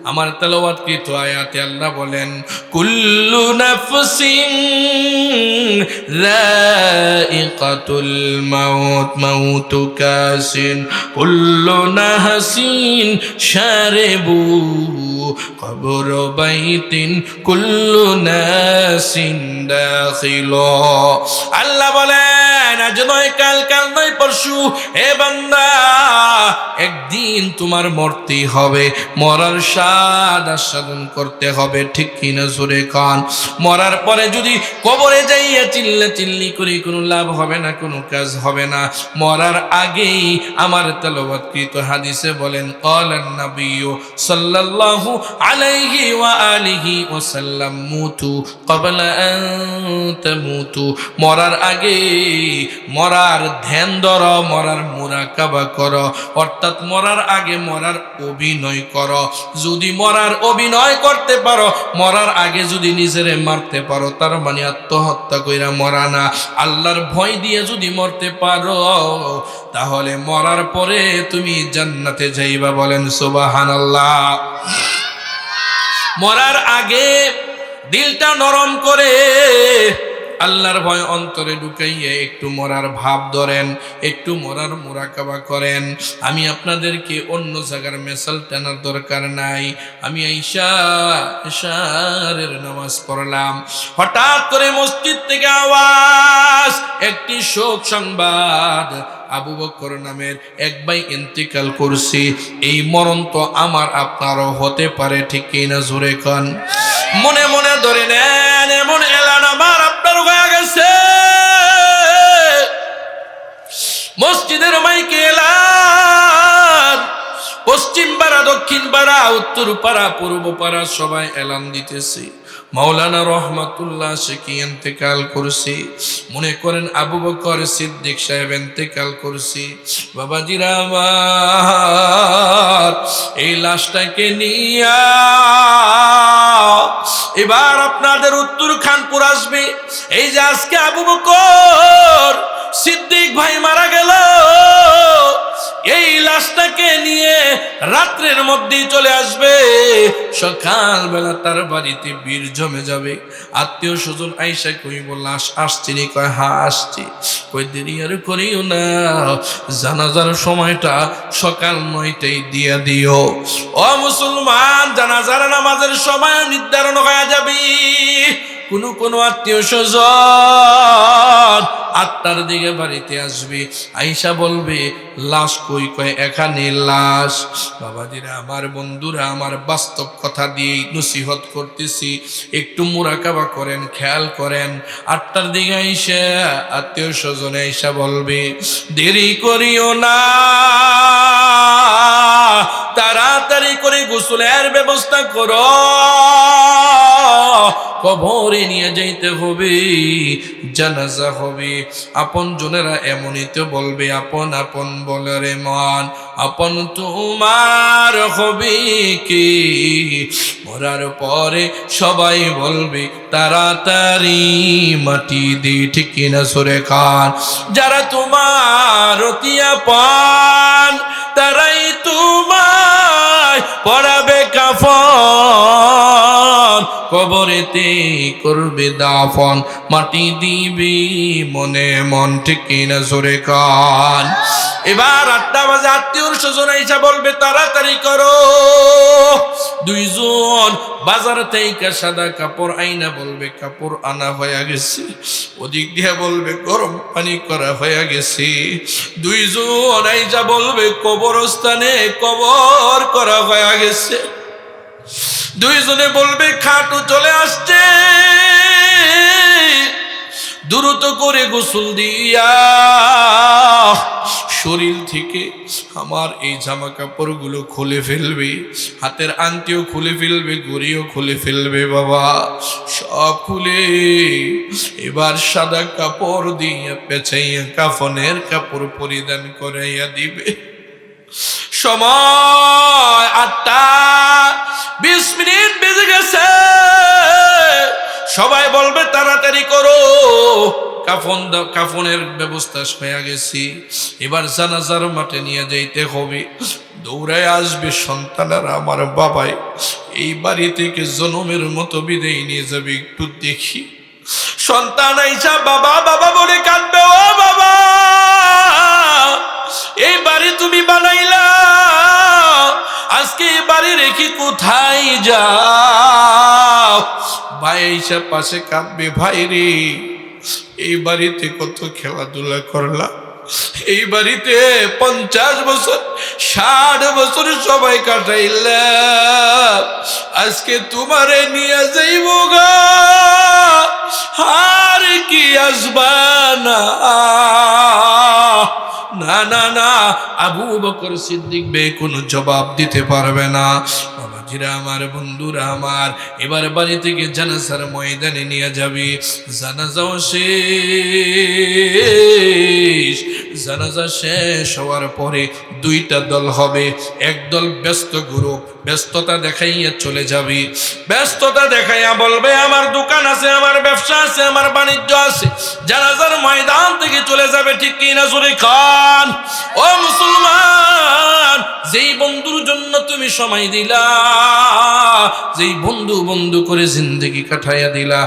আমার তেলাওয়াতকৃত আয়াতে আল্লাহ বলেন, কুল্লু নাফসিন যায়িকাতুল মাউত, মাউতু কাসিন, কুল্লু নাহসিন শারিবু কবর বাইতিন, কুল্লু নাসিন দাখিল। আল্লাহ বলেন, আজ নয় কাল, কাল নয় পরশু, হে বান্দা একদিন তোমার মরতেই হবে, মরার স্বাদ আস্বাদন করতে হবে, ঠিক কিনা জোরে কান। মরার পরে যদি কবরে যাইয়া চিল্লা চিল্লি করে কোনো লাভ হবে না, কোনো কাজ হবে না। মরার আগেই আমার তেলাওয়াতকৃত হাদিসে বলেন, ক্বালান নাবিয়্যু সাল্লাল্লাহু আলাইহি ওয়া আলিহি ওয়াসাল্লাম, মুতু ক্বাবলা আন তামুতু। মরার আগে মরার ধ্যান ধরো, মরার মুরাকাবা করো, অর্থাৎ মরার আগে মরার অভিনয় করো। যদি মরার অভিনয় করতে পারো, মরার আগে যদি নিজেরে মারতে পারো, তার মানে আত্মহত্যা কইরা মরা না, আল্লাহর ভয় দিয়ে যদি মরতে পারো, তাহলে মরার পরে তুমি জান্নাতে যাইবা। বলেন সুবহানাল্লাহ। মরার আগে দিলটা নরম করে আল্লাহর ভয় অন্তরে ঢুকাইয়া একটু মরার ভাব ধরেন, একটু মরার মুরাকাবা করেন। আমি আপনাদেরকে অন্য জায়গার মেসাল টানার দরকার নাই। আমি ইশারের নামাজ পড়লাম, হঠাৎ করে মসজিদ থেকে আওয়াজ, একটি শোক সংবাদ, আবু বকর নামের এক ভাই ইন্তেকাল করছি। এই মরণ তো আমার আপনারও হতে পারে, ঠিক কিনা জোরে কন। মনে মনে ধরে নেন, এমন এলান আমার আপনার হয়ে গেছে। মসজিদের মাইকে এলান, পশ্চিম পাড়া, দক্ষিণ পাড়া, উত্তর পাড়া, পূর্ব পাড়া সবাই এলান দিতেছে। মাওলানা রহমাতুল্লাহ শেখী ইন্তেকাল করছে, মনে করেন আবু বকর সিদ্দিক সাহেব ইন্তেকাল করছে। বাবাজিরা আমার, এই লাশটাকে নিয়া এবার আপনাদের উত্তর খানপুর আসবে। এই যে আজকে আবু বকর সিদ্দিক ভাই মারা গেল, এই লাশটাকে নিয়ে রাত্রের মধ্যেই চলে আসবে। সকালবেলা তার বাড়িতে ভিড় জমে যাবে। আত্মীয় স্বজন আইসা কইব লাশ আসছে নি? কয় হ্যাঁ আসছে। কই দেরি আর করিও না, জানাজার সময়টা সকাল 9টায় দিয়া দিও। ও মুসলমান, জানাজার নামাজের সময় নির্ধারণ হয়ে যাবে। কোন আত্মীয় স্বজন 8টার দিকে বাড়িতে আসবে, আইসা বলবে লাশ কই? কয় এখানে লাশ। বাবাজিরা আমার, বন্ধুরা আমার, বাস্তব কথা দিয়ে নসিহত করতেছি, একটু মুরাকাবা করেন, খেয়াল করেন। 8টার দিকে আইসা আত্মীয় স্বজন আইসা বলবে দেরি করিও না, তাড়াতাড়ি করে গোসলের ব্যবস্থা করো, কবরে নিয়ে যাইতে হবে, জানাজা হবে। আপন জনেরা এমনই তো বলবে, আপন আপন বলে রে মন, আপন তোমার হবে কি? মরার পরে সবাই বলবে তাড়াতাড়ি মাটি দি, ঠিক কিনা সরে খান? যারা তোমার অতি আপন তারাই তোমায় পরাবে কাফন, কবরেতে করবে দাফন, মাটি দিবি মনে মন, ঠিক কিনা জোরে কান? এবার 8টা বাজে আত্মীয় স্বজন আইসা বলবে তাড়াতাড়ি করো। 2জন বাজার থেকে সাদা কাপড় আইনা বলবে কাপড় আনা হয়ে গেছে। ওদিক দিয়ে বলবে গরম পানি করা হয়ে গেছে। 2জন আইসা বলবে কবরস্থানে কবর করা হয়ে গেছে। 2জনে বলবে খাটু চলে আসছে, দ্রুত করে গোসল দিয়া শরীর থেকে আমার এই জামা কাপড়গুলো খুলে ফেলবে, হাতের আংটিও খুলে ফেলবে, ঘড়িও খুলে ফেলবে। বাবা সব খুলে এবার সাদা কাপড় দিয়ে পেঁচাইয়া কাফনের কাপড় পরিধান করাইয়া দিবে। সময় 8টা 20 বেজে গেছে। সবাই বলবে তাড়াতাড়ি করো, কাফনের ব্যবস্থা হয়ে গেছে। এবার জানাজার মাঠে নিয়ে যাইতে হবে। দৌড়ায় আসবে সন্তানেরা, আমার বাবাই এই বাড়ি থেকে জনমের মতো বিদায় নিয়ে যাবে, একটু দেখি। সন্তান আইসা বাবা বাবা বলে কাঁদবে, ও বাবা এই বাড়ি তুমি বানাইলা, আজকে এই বাড়ি রেখে কোথায় যাও? ভাই আইসা পাশে কাঁদবে, ভাই রে এই বাড়িতে কত খেলাধুলা করলা, এই বাড়িতে 50 বছর 60 বছর সবাই কাটাইলাম, আজকে তোমারে নিয়ে যাইব গা, আর কি আসবা না? না না না, আবু বকর সিদ্দিক বে কোনো জবাব দিতে পারবে না। বাবাজিরা আমার, বন্ধুরা আমার, এবার বাড়ি থেকে জানাজার ময়দানে নিয়ে যাবি। জানাজাও শেষ। জানাজা শেষ হওয়ার পরে 2টা দল হবে। এক দল ব্যস্ত গ্রুপ, ব্যস্ততা দেখাইয়া চলে যাবি। ব্যস্ততা দেখাইয়া বলবে আমার দোকান আছে, আমার ব্যবসা আছে, আমার বাণিজ্য আছে। জানাজার ময়দান থেকে চলে যাবে, ঠিক কিনা জোরে খান? ও মুসলমান, যেই বন্ধুর জন্য তুমি সময় দিলা, যেই বন্ধু বন্ধু করে জিন্দগি কাটাইয়া দিলা,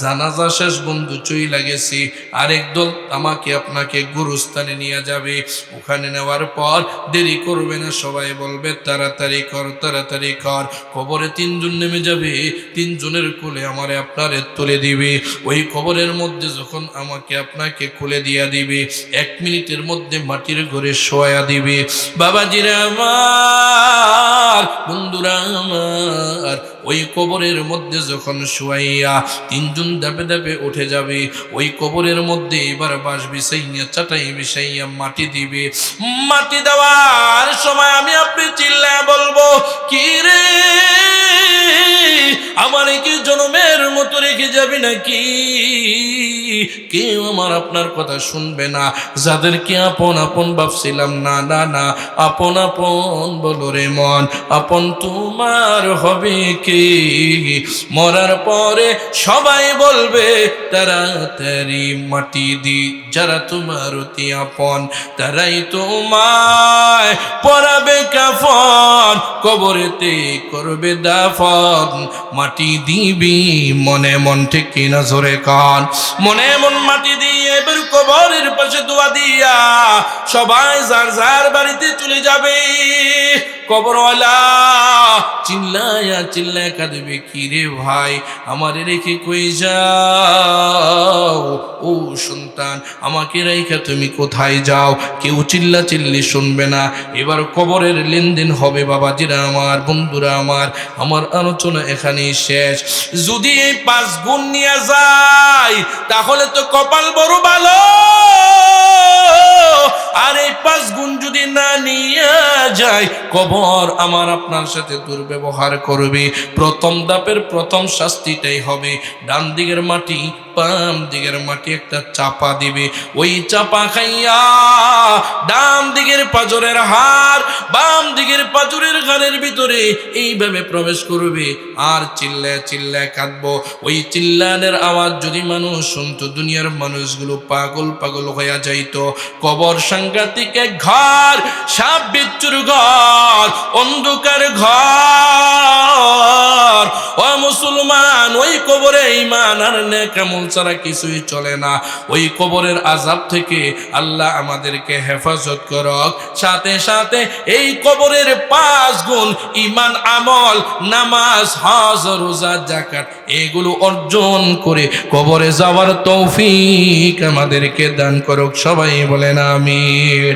জানাজা শেষ, বন্ধু চইলা গেছি। আরেক দল আমাকে আপনাকে গুরুস্থানে নিয়ে যাবে। ওখানে নেওয়ার পর দেরি করবে না, সবাই বলবে তাড়াতাড়ি কর, তাড়াতাড়ি কর। কবরে 3জন নেমে যাবে, 3জনের কোলে আমারে আপনারে তুলে দিবে। ওই কবরের মধ্যে যখন আমাকে আপনাকে খুলে দিয়া দিবে, 1 মিনিটের মধ্যে মাটির ঘরে শোয়া দিবে। বাবাজিরা আমার, বন্ধুরা আমার, ওই কবরের মধ্যে যখন শুয়াইয়া তিনজন ধাপে ধাপে উঠে যাবে, ওই কবরের মধ্যে এবার বাঁশ বিছাইয়া চাটাই বিছাইয়া মাটি দিবে। মাটি দেওয়ার সময় আমি আপনি চিল্লায় বলবো, কি রে আমার কি জনমের মতো রেখে যাবি নাকি? কেউ আমার আপনার কথা শুনবে না। যাদেরকে আপন আপন ভাবছিলাম, না না না, আপন আপন বলো রে মন, আপন তোমার হবে কে? মরার পরে সবাই বলবে তাড়াতাড়ি মাটি দি। যারা তোমার অতি আপন তারাই তোমায় পরাবে কাফন, কবরেতে করবে দাফন। মাটি দিবি মনে মন, ঠিক কিনা জোরে কান? মনে মন মাটি দিয়ে এবার কবরের পাশে দোয়া দিয়া সবাই যার যার বাড়িতে চলে যাবে। কবরওয়ালা চিল্লায়া চিল্লায়া কাঁদবে, কি রে ভাই আমারে রেখে কই যাও? ও সন্তান আমাকে রেখে তুমি কোথায় যাও? কেউ চিল্লা চিল্লি শুনবে না। এবার কবরের লেনদেন হবে। বাবাজিরা আমার, বন্ধুরা আমার আলোচনা এখানেই শেষ। যদি এই 5 গুণ নিয়ে যায় তাহলে তো কপাল বড় ভালো, আর এই 5 গুণ যদি না নিয়ে যায় কবর আমার আপনার সাথে দুর্ব্যবহার করবে। প্রথম ধাপের প্রথম শাস্তিটাই হবে ডান দিকের মাটি বাম দিকের মাটি একটা চাপা দিবে। ওই চাপা খাইয়া ডান দিকের পাঁজরের হাড় বাম দিকের পাঁজরের ঘাড়ের ভিতরে এইভাবে প্রবেশ করবে। আর চিল্লায় চিল্লায় কাঁদবো। ওই চিল্লানের আওয়াজ যদি মানুষ শুনতো, দুনিয়ার মানুষগুলো পাগল পাগল হইয়া যাইতো। কবর সাংঘাতিক এক ঘর, সাপ বিচ্ছুর ঘর, অন্ধকার ঘর। ও মুসলমান, ওই কবরে ঈমান আর নেক আমল ছাড়া কিছুই চলে না। ওই কবরের আযাব থেকে আল্লাহ আমাদেরকে হেফাজত করক। সাথে সাথে এই কবরের 5 গুণ ঈমান, আমল, নামাজ, হজ, রোজা, যাকাত এগুলো অর্জন করে কবরে যাওয়ার তৌফিক আমাদেরকে দান করুক। সবাই বলেন আমিন।